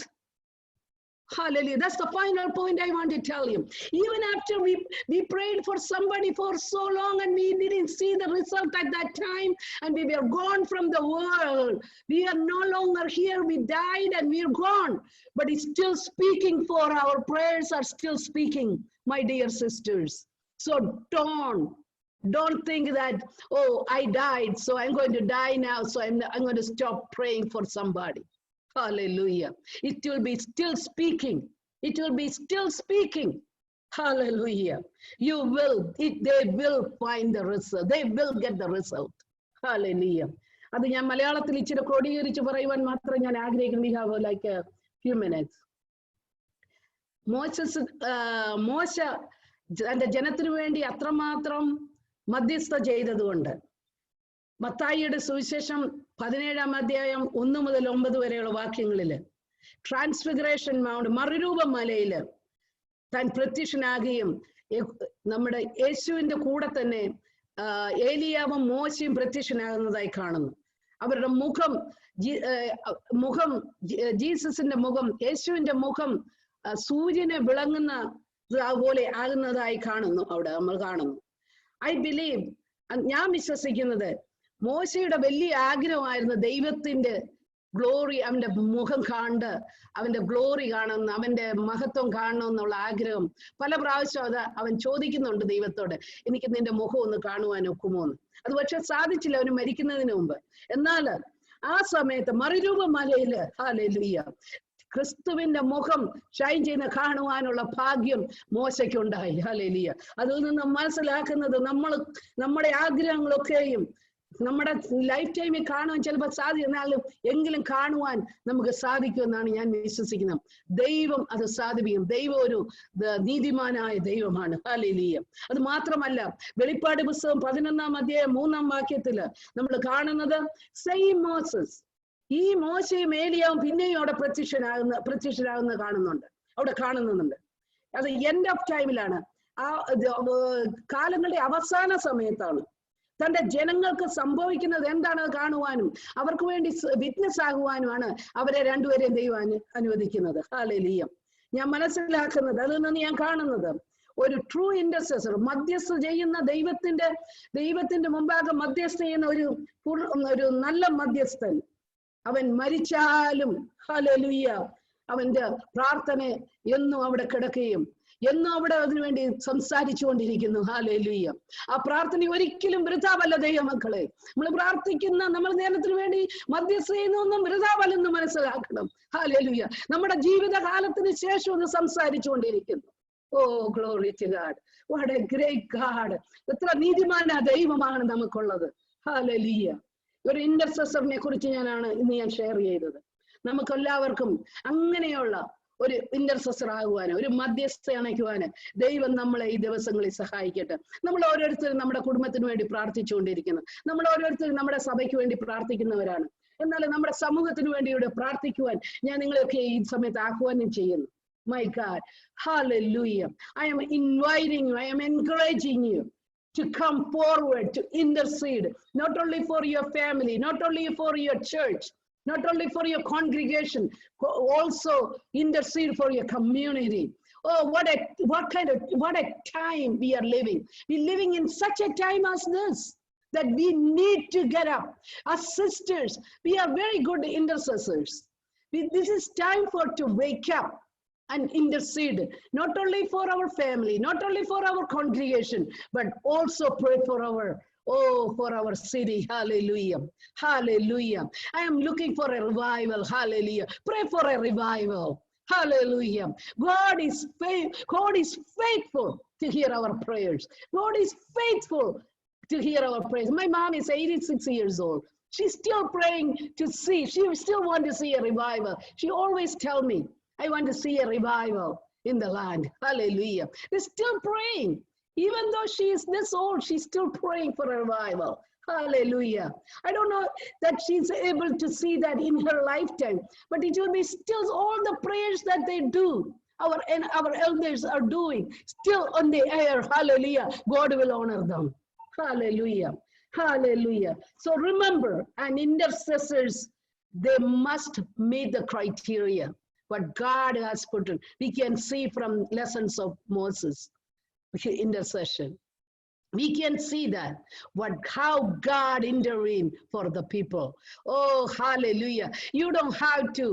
Hallelujah. That's the final point I want to tell you. Even after we prayed for somebody for so long and we didn't see the result at that time and we were gone from the world. We are no longer here. We died and we're gone. But it's still speaking for our prayers are still speaking, my dear sisters. So don't think that, oh, I died, so I'm going to die now, so I'm going to stop praying for somebody. Hallelujah. It will be still speaking. It will be still speaking. Hallelujah. They will find the result. They will get the result. Hallelujah. അത് ഞാൻ മലയാളത്തിൽ ഇച്ചിരി ക്രോഡീകരിച്ച് പറയുവാൻ മാത്രം ഞാൻ ആഗ്രഹിക്കുന്നു. We have like a few minutes. മോശ തന്റെ ജനത്തിനു വേണ്ടി അത്രമാത്രം മധ്യസ്ഥ ചെയ്തതുകൊണ്ട് മത്തായിയുടെ സുവിശേഷം 17-ാം അധ്യായം 1 മുതൽ 9 വരെയുള്ള വാക്യങ്ങളില് ട്രാൻസ്ഫിഗറേഷൻ മൗണ്ട് മറുരൂപ മലയില് താൻ പ്രത്യക്ഷനാകുകയും നമ്മുടെ യേശുവിന്റെ കൂടെ തന്നെ ഏലിയാവും മോശയും പ്രത്യക്ഷനാകുന്നതായി കാണുന്നു. അവരുടെ മുഖം ജീസസിന്റെ മുഖം, യേശുവിന്റെ മുഖം സൂര്യനെ വിളങ്ങുന്ന പോലെ ആകുന്നതായി കാണുന്നു. അവിടെ നമ്മൾ കാണുന്നു. ഐ ബിലീവ്, ഞാൻ വിശ്വസിക്കുന്നത് മോശയുടെ വലിയ ആഗ്രഹമായിരുന്നു ദൈവത്തിന്റെ ഗ്ലോറി, അവന്റെ മുഖം കണ്ട് അവന്റെ ഗ്ലോറി കാണുന്ന, അവന്റെ മഹത്വം കാണണമെന്നുള്ള ആഗ്രഹം പല പ്രാവശ്യം അത് അവൻ ചോദിക്കുന്നുണ്ട് ദൈവത്തോട്, എനിക്ക് നിന്റെ മുഖം ഒന്ന് കാണുവാൻ ഒക്കുമോ എന്ന്. അത് പക്ഷെ സാധിച്ചില്ല അവന് മരിക്കുന്നതിന് മുമ്പ്. എന്നാൽ ആ സമയത്ത് മറുരൂപ മലയില് ഹല്ലേലൂയ ക്രിസ്തുവിന്റെ മുഖം ഷൈൻ ചെയ്യുന്ന കാണുവാനുള്ള ഭാഗ്യം മോശയ്ക്കുണ്ടായി. ഹല്ലേലൂയ. അതിൽ നിന്ന് മനസ്സിലാക്കുന്നത് നമ്മുടെ ആഗ്രഹങ്ങളൊക്കെയും നമ്മുടെ ലൈഫ് ടൈമിൽ കാണുവാൻ ചിലപ്പോൾ സാധിക്കുന്നാലും എങ്കിലും കാണുവാൻ നമുക്ക് സാധിക്കുമെന്നാണ് ഞാൻ വിശ്വസിക്കുന്നത്. ദൈവം അത് സാധിപ്പിക്കും. ദൈവം ഒരു നീതിമാനായ ദൈവമാണ്. ഹല്ലേലൂയ. അത് മാത്രമല്ല, വെളിപ്പാട് പുസ്തകം 11-ാം അധ്യായം 3-ാം വാക്യത്തില് നമ്മൾ കാണുന്നത് സെയിം മോസസ്, ഈ മോശയും ഏലിയാവും പിന്നെയും അവിടെ പ്രത്യക്ഷനാകുന്ന കാണുന്നുണ്ട്. അവിടെ കാണുന്നുണ്ട്. അത് എൻഡ് ഓഫ് ടൈമിലാണ്, ആ കാലങ്ങളുടെ അവസാന സമയത്താണ്. തന്റെ ജനങ്ങൾക്ക് സംഭവിക്കുന്നത് എന്താണെന്ന് കാണുവാനും അവർക്ക് വേണ്ടി വിറ്റ്നസ് ആകുവാനുമാണ് അവരെ രണ്ടുപേരെയും ദൈവം അനുവദിക്കുന്നത്. ഹല്ലേലൂയ. ഞാൻ മനസ്സിലാക്കുന്നത്, അതിൽ നിന്ന് ഞാൻ കാണുന്നത് ഒരു ട്രൂ ഇന്റർസെസർ, മധ്യസ്ഥ ചെയ്യുന്ന ദൈവത്തിന്റെ മുമ്പാകെ മധ്യസ്ഥ ചെയ്യുന്ന ഒരു നല്ല മധ്യസ്ഥൻ, അവൻ മരിച്ചാലും ഹല്ലേലൂയ അവന്റെ പ്രാർത്ഥന എന്നും അവിടെ കിടക്കുകയും എന്നും അവിടെ അതിനുവേണ്ടി സംസാരിച്ചു കൊണ്ടിരിക്കുന്നു. ഹല്ലേലൂയ. ആ പ്രാർത്ഥന ഒരിക്കലും വൃഥാവല്ല ദൈവമക്കളെ. നമ്മൾ പ്രാർത്ഥിക്കുന്ന, നമ്മൾ നേരത്തിന് വേണ്ടി മധ്യസ്ഥ ചെയ്യുന്നൊന്നും വൃഥാവല്ലെന്ന് മനസ്സിലാക്കണം. ഹല്ലേലൂയ. നമ്മുടെ ജീവിതകാലത്തിന് ശേഷം ഒന്ന് സംസാരിച്ചു കൊണ്ടിരിക്കുന്നു. Oh glory to God. What a great God. എത്ര നീതിമാനായ ദൈവമാണ് നമുക്കുള്ളത്. ഹല്ലേലൂയ. ഒരു ഇന്റർസെസറിനെ കുറിച്ച് ഇന്ന് ഞാൻ ഷെയർ ചെയ്തത്. നമുക്കെല്ലാവർക്കും അങ്ങനെയുള്ള ഒരു ഇന്റർസെസർ ആകുവാന്, ഒരു മധ്യസ്ഥ അണയ്ക്കുവാന് ദൈവം നമ്മളെ ഈ ദിവസങ്ങളിൽ സഹായിക്കട്ടെ. നമ്മൾ ഓരോരുത്തരും നമ്മുടെ കുടുംബത്തിന് വേണ്ടി പ്രാർത്ഥിച്ചുകൊണ്ടിരിക്കുന്നു. നമ്മൾ ഓരോരുത്തരും നമ്മുടെ സഭയ്ക്ക് വേണ്ടി പ്രാർത്ഥിക്കുന്നവരാണ്. എന്നാൽ നമ്മുടെ സമൂഹത്തിന് വേണ്ടി ഇവിടെ പ്രാർത്ഥിക്കുവാൻ ഞാൻ നിങ്ങളെയൊക്കെ ഈ സമയത്ത് ആഹ്വാനം ചെയ്യുന്നു. My God, hallelujah. I am inviting you, I am encouraging you to come forward to intercede, not only for your family, not only for your church, not only for your congregation, also intercede for your community. Oh, what a time we are living. We're living in such a time as this, that we need to get up. As sisters, we are very good intercessors. This is time to wake up and intercede, not only for our family, not only for our congregation, but also pray for our city. Hallelujah. Hallelujah. I am looking for a revival. Hallelujah. Pray for a revival. Hallelujah. God is faithful to hear our prayers. God is faithful to hear our prayers. My mom is 86 years old. She's still praying she still wants to see a revival. She always tells me, I want to see a revival in the land. Hallelujah. They're still praying. Even though she is this old, she's still praying for a revival. Hallelujah. I don't know that she's able to see that in her lifetime, but it will be still all the prayers that they do, our elders are doing, still on the air. Hallelujah. God will honor them. Hallelujah. Hallelujah. So remember, and intercessors, they must meet the criteria what God has put in. We can see from lessons of Moses, intercession. We can see that how God intervened for the people. Oh, hallelujah. You don't have to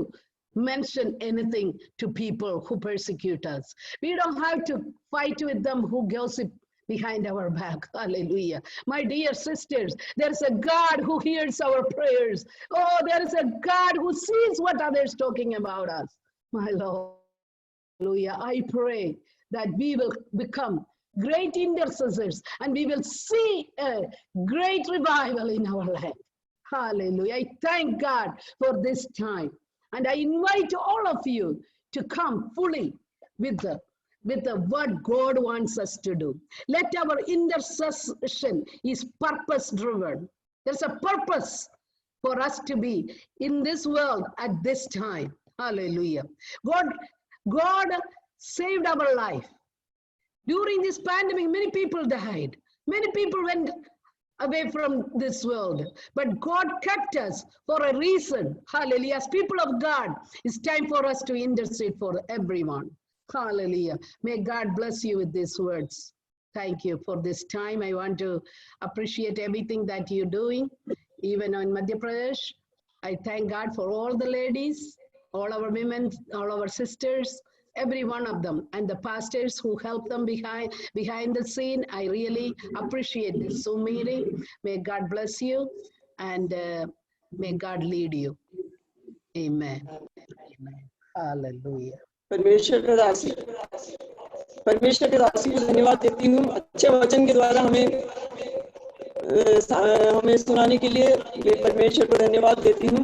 mention anything to people who persecute us. We don't have to fight with them who gossip behind our back. Hallelujah. My dear sisters, there's a God who hears our prayers. Oh, there is a God who sees what others talking about us. My Lord, hallelujah. I pray that we will become great intercessors and we will see a great revival in our land. Hallelujah. I thank God for this time. And I invite all of you to come fully with what God wants us to do. Let our intercession is purpose driven. There's a purpose for us to be in this world at this time. Hallelujah. God saved our life. During this pandemic, many people died. Many people went away from this world. But God kept us for a reason. Hallelujah. As people of God, it's time for us to intercede for everyone. Hallelujah. May God bless you with these words. Thank you for this time. I want to appreciate everything that you're doing, even in Madhya Pradesh. I thank God for all the ladies, all our women, all our sisters, every one of them, and the pastors who help them behind the scene. I really appreciate this Zoom meeting. May God bless you, and may God lead you. Amen. Amen. Hallelujah. परमेश्वर के दासी को धन्यवाद देती हूँ अच्छे वचन के द्वारा हमें सुनाने के लिए मैं परमेश्वर को धन्यवाद देती हूँ।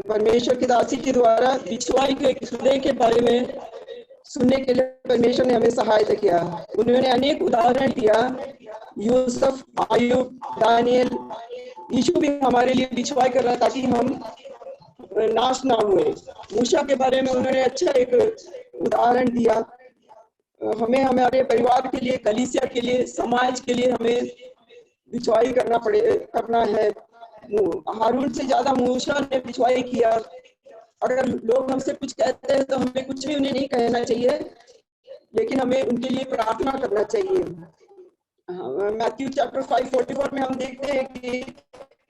परमेश्वर की दासी के द्वारा बिछुआई के हृदय के बारे में सुनने के लिए परमेश्वर ने हमें सहायता किया। उन्होंने अनेक उदाहरण दिया, यूसुफ, आयुब, दानियल, यीशु भी हमारे लिए बिछुआई कर रहा ताकि हम नाश ना हुए। मूसा के बारे में उन्होंने अच्छा एक उदाहरण दिया। हमें हमारे परिवार के लिए, कलीसिया के लिए, समाज के लिए हमें बिछुआई करना है। हारून से ज्यादा मूसा ने बिछुआई किया। अगर लोग हमसे कुछ कहते हैं तो हमें कुछ भी उन्हें नहीं कहना चाहिए, लेकिन हमें उनके लिए प्रार्थना करना चाहिए। मैथ्यू चैप्टर 5:44 में हम देखते हैं कि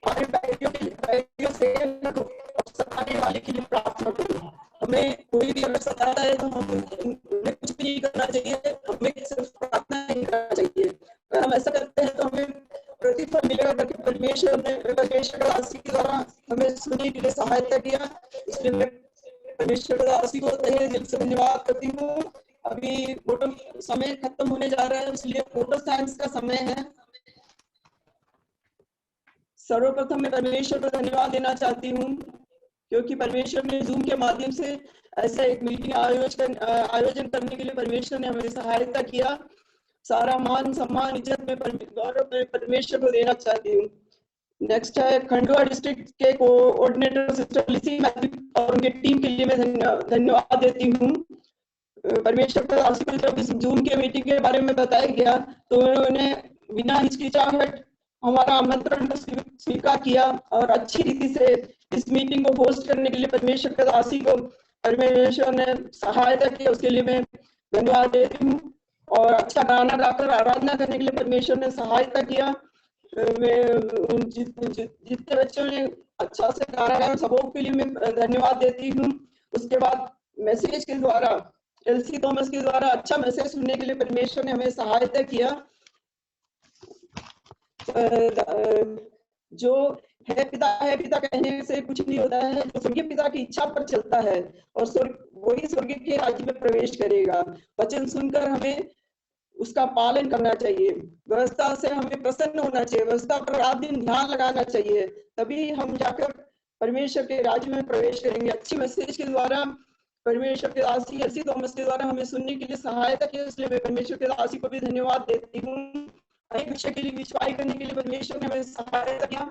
हमारे बैरियों से सताने वाले के लिए प्रार्थना करो। हमें कोई भी अगर सताता है तो हमें कुछ भी नहीं करना चाहिए, हमें सिर्फ प्रार्थना ही करना चाहिए। अगर हम ऐसा करते हैं तो हमें प्रतिफल मिलेगा, करके परमेश्वर के दासी के द्वारा हमें सुनने के लिए सहायता किया। इसलिए मैं परमेश्वर के दासी को तहे दिल से धन्यवाद करती हूँ। अभी फोटो समय खत्म होने जा रहा है, इसलिए फोटो साइंस का समय है। सर्वप्रथम मैं परमेश्वर को धन्यवाद देना चाहती हूँ, क्योंकि परमेश्वर ने जूम के माध्यम से ऐसा एक मीटिंग आयोजन करने के लिए परमेश्वर ने हमें सहायता किया। सारा मान सम्मान इज्जत में गौरव में परमेश्वर को देना चाहती हूँ। नेक्स्ट है खंडवा डिस्ट्रिक्ट के कोऑर्डिनेटर सिस्टर लिसी मैथ्यू और उनके टीम के लिए मैं धन्यवाद देती हूँ। परमेश्वर के दासी को जब इस जूम के मीटिंग के बारे में बताया गया तो उन्होंने बिना हिचकिचाहट हमारा आमंत्रण स्वीकार किया और अच्छी रीति से इस मीटिंग को होस्ट करने के लिए परमेश्वर के दासी को परमेश्वर ने सहायता की, उसके लिए मैं धन्यवाद देती हूँ। और अच्छा गाना गाकर आराधना करने के लिए परमेश्वर ने सहायता किया। मैं जितने बच्चों ने अच्छा से गाना गाया सबों के लिए मैं धन्यवाद देती हूँ। उसके बाद मैसेज के द्वारा एलसी थॉमस के द्वारा अच्छा मैसेज सुनने के लिए परमेश्वर ने हमें सहायता किया। जो है पिता कहने से कुछ नहीं होता है, जो स्वर्गीय पिता की इच्छा पर चलता है और वही स्वर्ग के राज्य में प्रवेश करेगा। वचन सुनकर हमें उसका पालन करना चाहिए, व्यवस्था से हमें प्रसन्न होना चाहिए, व्यवस्था पर रात दिन ध्यान लगाना चाहिए, तभी हम जाकर परमेश्वर के राज्य में प्रवेश करेंगे। अच्छी मैसेज के द्वारा परमेश्वर के दासी एलसी थॉमस के द्वारा हमें सुनने के लिए सहायता की, इसलिए मैं परमेश्वर के दासी को भी धन्यवाद देती हूँ। अनेक विषय के लिए विश्वास करने के लिए परमेश्वर ने हमें सहायता किया।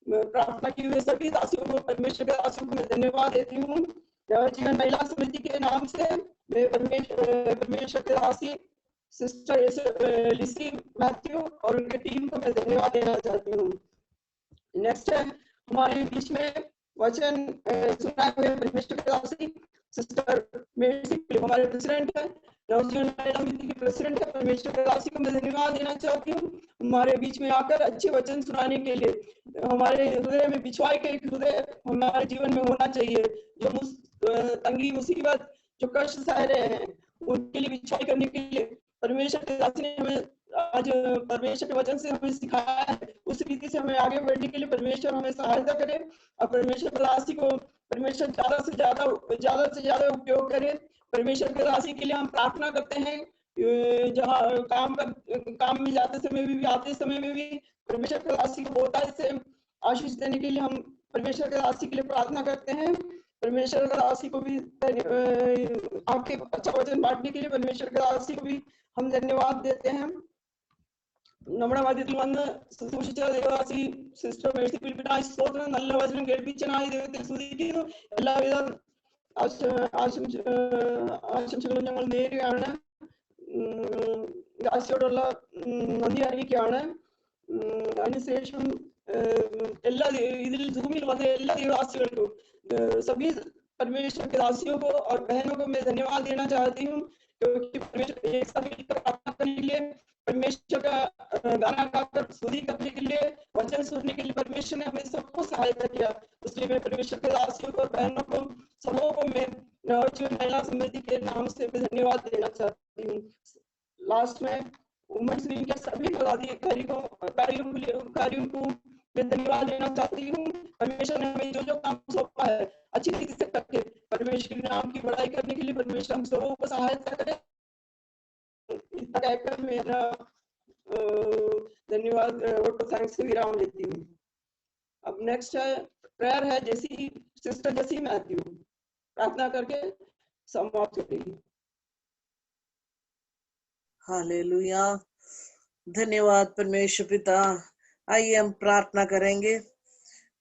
प्रार्थना की हुए सभी दासियों को, परमेश्वर के दासियों को मैं धन्यवाद देती हूँ। जीवन महिला समिति के नाम से मैं परमेश्वर के दासी सिस्टर लिसी मैथ्यू और उनके टीम को मैं धन्यवाद देना चाहती हूँ। नेक्स्ट है हमारे बीच में वचन सुनाए हुए परमेश्वर के दासी सिस्टर मेरी, हमारे प्रेसिडेंट है, प्रेसिडेंट है, परमेश्वर के दासी को मैं धन्यवाद देना चाहती हूँ। हमारे बीच में आकर अच्छे वचन सुनाने के लिए हमारे हृदय में बिछवाई के हृदय हमारे जीवन में होना चाहिए। जो तंगी मुसीबत जो कष्ट सह रहे हैं उनके लिए बिछवाई करने के लिए परमेश्वर के दासी ने हमें आज परमेश्वर के वचन से हमें सिखाया है। उस रीति से हमें आगे बढ़ने के लिए परमेश्वर हमें सहायता करे और परमेश्वर के दासी को परमेश्वर ज्यादा से ज्यादा उपयोग करे। परमेश्वर के दासी के लिए हम प्रार्थना करते हैं, जहाँ काम में जाते समय भी आते समय में भी परमेश्वर के दासी को बहुतायत से आशीष देने के लिए हम परमेश्वर के दासी के लिए प्रार्थना करते हैं। परमेश्वर के दासी को भी आपके अच्छा वचन बांटने के लिए परमेश्वर के दासी को भी हम धन्यवाद देते हैं। നമ്മുടെ മധ്യത്തിൽ വന്ന് ശുശ്രൂഷിച്ച ദേവദാസി സിസ്റ്റർ മേഴ്സി പിൽപിട്ടായി സ്തോത്രം, നല്ല വചനം കേൾപ്പിച്ചനായി ദൈവത്തെ സ്തുതിക്കുന്നു. എല്ലാവിധ ആശംസകളും ഞങ്ങൾ നേരുകയാണ്. ദാസിയോടുള്ള നന്ദി അറിയിക്കുകയാണ്. അതിനുശേഷം എല്ലാ ഇതിൽ जूमिल वहाँ എല്ലാ देवदासियों को सभी परमेश्वर के दासियों को और बहनों को मैं धन्यवाद देना चाहती हूँ, क्योंकि परमेश्वर एक साथ मिलकर प्रार्थना करने के लिए, परमेश्वर का गाना गाकर स्तुति करने के लिए, वचन सुनने के लिए परमेश्वर ने हमें सबको सहायता किया। इसलिए मैं परमेश्वर के दासियों को, बहनों को, सबों को मैं महिला समिति के नाम से धन्यवाद देना चाहती हूँ। लास्ट में वुमेन्स विंग के सभी कार्यों को मैं धन्यवाद देना चाहती हूँ। परमेश्वर ने हमें जो काम सौंपा है अच्छी तरीके से करके परमेश्वर के नाम की बड़ाई करने के लिए परमेश्वर हम सबों को सहायता करे। इतना कहकर मेरा धन्यवाद थैंक्स से विराम लेती हूँ। अब नेक्स्ट प्रेयर है जैसी सिस्टर जैसी मैथ्यू प्रार्थना करके समाप्त करेगी। हालेलुया, धन्यवाद परमेश्वर पिता। आइए हम प्रार्थना करेंगे।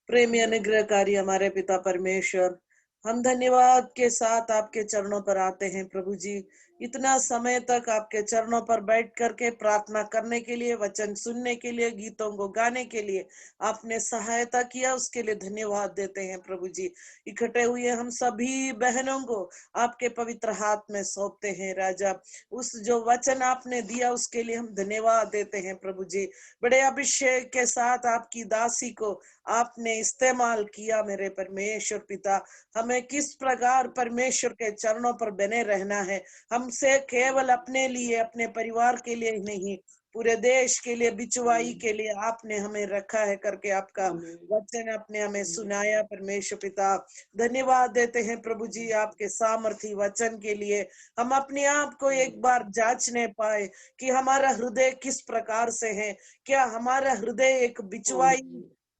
प्रेमी अनुग्रहकारी हमारे पिता परमेश्वर, हम धन्यवाद के साथ आपके चरणों पर आते हैं प्रभु जी। इतना समय तक आपके चरणों पर बैठ करके प्रार्थना करने के लिए, वचन सुनने के लिए, गीतों को गाने के लिए आपने सहायता किया, उसके लिए धन्यवाद देते हैं प्रभु जी। इकट्ठे हुए हम सभी बहनों को आपके पवित्र हाथ में सौंपते हैं राजा। उस जो वचन आपने दिया उसके लिए हम धन्यवाद देते हैं प्रभु जी। बड़े अभिषेक के साथ आपकी दासी को आपने इस्तेमाल किया मेरे परमेश्वर पिता। हमें किस प्रकार परमेश्वर के चरणों पर बने रहना है, हमसे केवल अपने लिए, अपने परिवार के लिए नहीं, पूरे देश के लिए, बिचवाई के लिए आपने हमें रखा है करके आपका वचन आपने हमें सुनाया परमेश्वर पिता। धन्यवाद देते हैं प्रभु जी आपके सामर्थी वचन के लिए। हम अपने आप को एक बार जांचने पाए कि हमारा हृदय किस प्रकार से है। क्या हमारा हृदय एक बिचवाई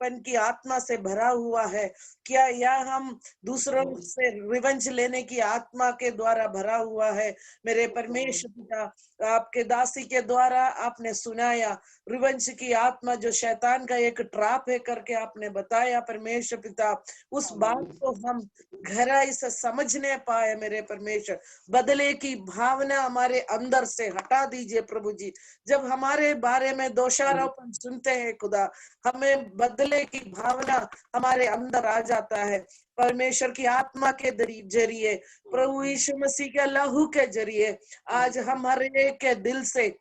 पन की आत्मा से भरा हुआ है क्या, या हम दूसरों से रिवेंज लेने की आत्मा के द्वारा भरा हुआ है। मेरे परमेश्वर पिता, आपके दासी के द्वारा आपने सुनाया रिवेंज की आत्मा जो शैतान का एक ट्रैप है करके आपने बताया परमेश्वर पिता। उस बात को हम गहराई से समझने पाए मेरे परमेश्वर। बदले की भावना हमारे अंदर से हटा दीजिए प्रभु जी। जब हमारे बारे में दोषारोपण सुनते हैं खुदा, हमें बदले की भावना हमारे अंदर आ जाता है परमेश्वर की आत्मा के जरिए, प्रभु यीशु मसीह के लहू के जरिए। आज हमारे के दिल से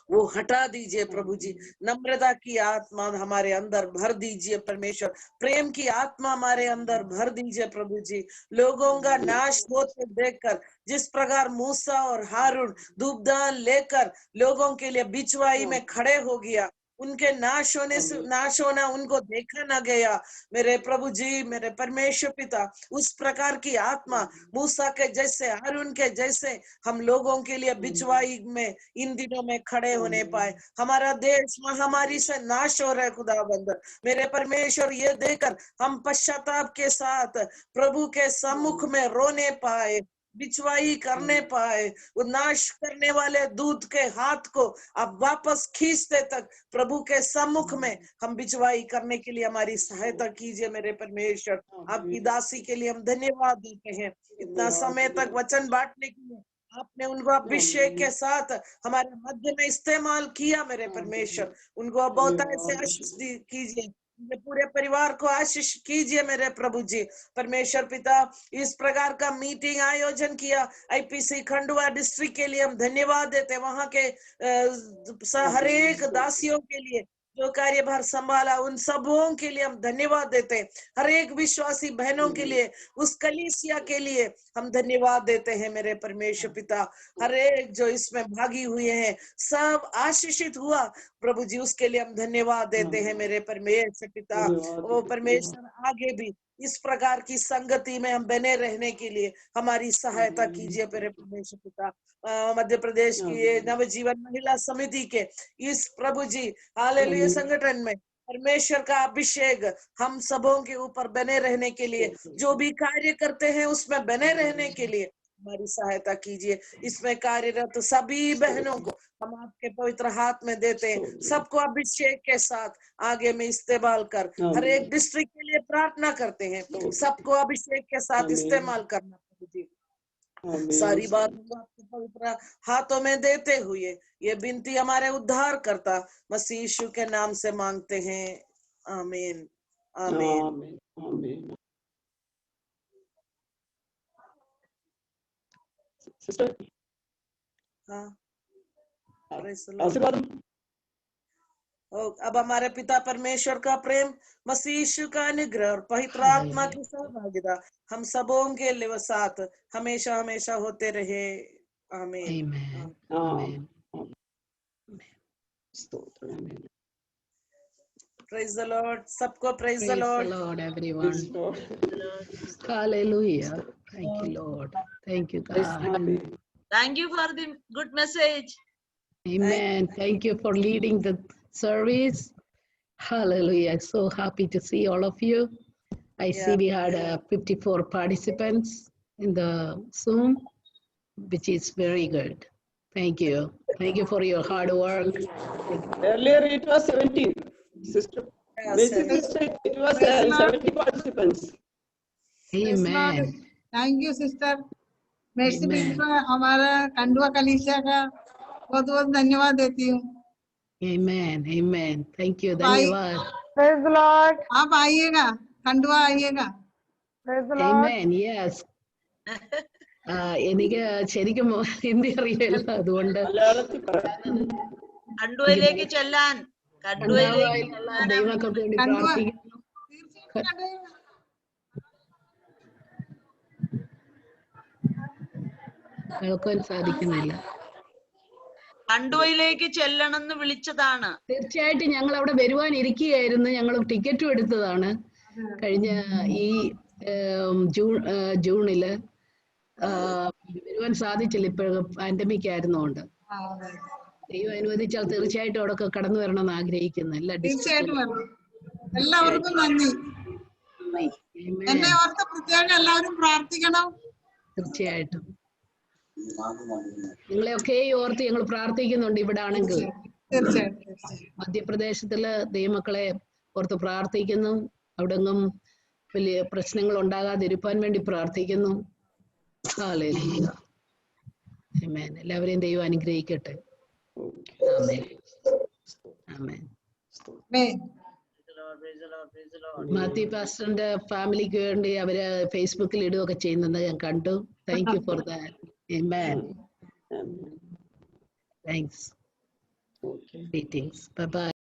वो हटा दीजिए प्रभु जी। नम्रता की आत्मा हमारे अंदर भर दीजिए परमेश्वर। प्रेम की आत्मा हमारे अंदर भर दीजिए प्रभु जी। लोगों का नाश होते देखकर जिस प्रकार मूसा और हारून धूपदान लेकर लोगों के लिए बिचवाई में खड़े हो गया, उनके नाश होने से नाश होना उनको देखा ना गया मेरे प्रभु जी, मेरे परमेश्वर पिता। उस प्रकार की आत्मा मूसा के जैसे, हारून के जैसे हम लोगों के लिए बिचवाई में इन दिनों में खड़े होने पाए। हमारा देश महामारी से नाश हो रहा है खुदाबंद मेरे परमेश्वर। ये देखकर हम पश्चाताप के साथ प्रभु के सम्मुख में रोने पाए, बिचवाई करने पाए। वो नाश करने वाले दूत के हाथ को अब वापस खींचते तक प्रभु के सम्मुख में हम बिचवाई करने के लिए हमारी सहायता कीजिए मेरे परमेश्वर। आपकी दासी के लिए हम धन्यवाद देते हैं। इतना समय तक वचन बांटने के लिए आपने उनको अभिषेक के साथ हमारे मध्य में इस्तेमाल किया मेरे परमेश्वर। उनको बहुत से आशीष कीजिए, पूरे परिवार को आशीष कीजिए मेरे प्रभु जी परमेश्वर पिता। इस प्रकार का मीटिंग आयोजन किया आईपीसी खंडवा डिस्ट्रिक्ट के लिए हम धन्यवाद देते। वहां के हर एक दासियों के लिए जो कार्यभार संभाला, उन सबों के लिए हम धन्यवाद देते हैं। हर एक विश्वासी बहनों के लिए, उस कलीसिया के लिए हम धन्यवाद देते हैं मेरे परमेश्वर पिता। हर एक जो इसमें भागी हुए हैं सब आशीषित हुआ प्रभु जी, उसके लिए हम धन्यवाद देते हैं मेरे परमेश्वर पिता। वो परमेश्वर आगे भी इस प्रकार की संगति में हम बने रहने के लिए हमारी सहायता कीजिए मेरे परमेश्वर पिता। मध्य प्रदेश की ये नवजीवन महिला समिति के इस प्रभु जी हालेलुया संगठन में परमेश्वर का अभिषेक हम सबों के ऊपर बने रहने के लिए, जो भी कार्य करते हैं उसमें बने रहने के लिए हमारी सहायता कीजिए। इसमें कार्यरत सभी बहनों को हम आपके पवित्र हाथ में देते हैं, सबको अभिषेक के साथ आगे में इस्तेमाल कर। हर एक डिस्ट्रिक्ट के लिए प्रार्थना करते हैं, सबको अभिषेक के साथ इस्तेमाल करना प्रभु जी। सारी बात को आपके पवित्र हाथों में देते हुए ये विनती हमारे उद्धार करता मसीह यीशु के नाम से मांगते हैं, आमीन आमीन। हाँ, अब हमारे पिता परमेश्वर का प्रेम, मसीह यीशु का अनुग्रह और पवित्र आत्मा की सहभागिता हम सबों के लिए साथ हमेशा हमेशा होते रहे, आमीन। प्रेज द लॉर्ड, सबको praise the Lord everyone. Hallelujah. Thank you, Lord. Thank you, God. Thank you for the good message. Amen. Thank you for leading the service. Hallelujah. So happy to see all of you. I see we had 54 participants in the Zoom, which is very good. Thank you. Thank you for your hard work. Earlier it was 17, sister. It was 70 participants. Amen. Thank you sister Mercy Bibi को हमारा खंडवा कलीसिया का बहुत बहुत धन्यवाद देती हूँ। Amen. Amen. Thank you. धन्यवाद. Praise the Lord. आप आइएगा, खंडवा आइएगा। Praise the Lord. Amen. Yes. എനിക്ക് ശരിക്കും ഹിന്ദി അറിയില്ല, അതുകൊണ്ട് കണ്ടുവയിലേക്ക് ചെല്ലാൻ ദൈവമക്കൾക്ക് വേണ്ടി പ്രാർത്ഥിക്കുന്നു. കേൾക്കാൻ സാധിക്കുന്നില്ല. കണ്ടുവയിലേക്ക് ചെല്ലണമെന്ന് വിളിച്ചതാണ്. തീർച്ചയായിട്ടും ഞങ്ങൾ അവിടെ വരുവാനിരിക്കുകയായിരുന്നു. ഞങ്ങൾ ടിക്കറ്റും എടുത്തതാണ് കഴിഞ്ഞ ഈ ജൂണില്. വരുവാൻ സാധിച്ചില്ല, ഇപ്പോഴും പാൻഡമിക് ആയിരുന്നുകൊണ്ട്. ദൈവം അനുവദിച്ചാൽ തീർച്ചയായിട്ടും അവിടെ കടന്നു വരണമെന്ന് ആഗ്രഹിക്കുന്നു. എല്ലാവർക്കും നന്ദി. എന്നെ ഓർത്ത് പ്രത്യേകം എല്ലാവരും പ്രാർത്ഥിക്കണം. തീർച്ചയായിട്ടും നിങ്ങളെയൊക്കെ ഓർത്ത് ഞങ്ങൾ പ്രാർത്ഥിക്കുന്നുണ്ട്. ഇവിടെ ആണെങ്കിൽ മധ്യപ്രദേശത്തില് ദൈവമക്കളെ ഓർത്ത് പ്രാർത്ഥിക്കുന്നു. അവിടെങ്ങും വലിയ പ്രശ്നങ്ങൾ ഉണ്ടാകാതിരിക്കാൻ വേണ്ടി പ്രാർത്ഥിക്കുന്നു. ഹല്ലേലൂയ. ആമേൻ. എല്ലാവരെയും ദൈവം അനുഗ്രഹിക്കട്ടെ. ആമേൻ. ആമേൻ. മാത്യു പാസ്റ്ററിന്റെ ഫാമിലിക്ക് വേണ്ടി അവര് ഫേസ്ബുക്കിൽ ഇടുകയൊക്കെ ചെയ്യുന്നത് ഞാൻ കണ്ടു. Thank you for that. Amen. Thanks. Greetings. Bye-bye.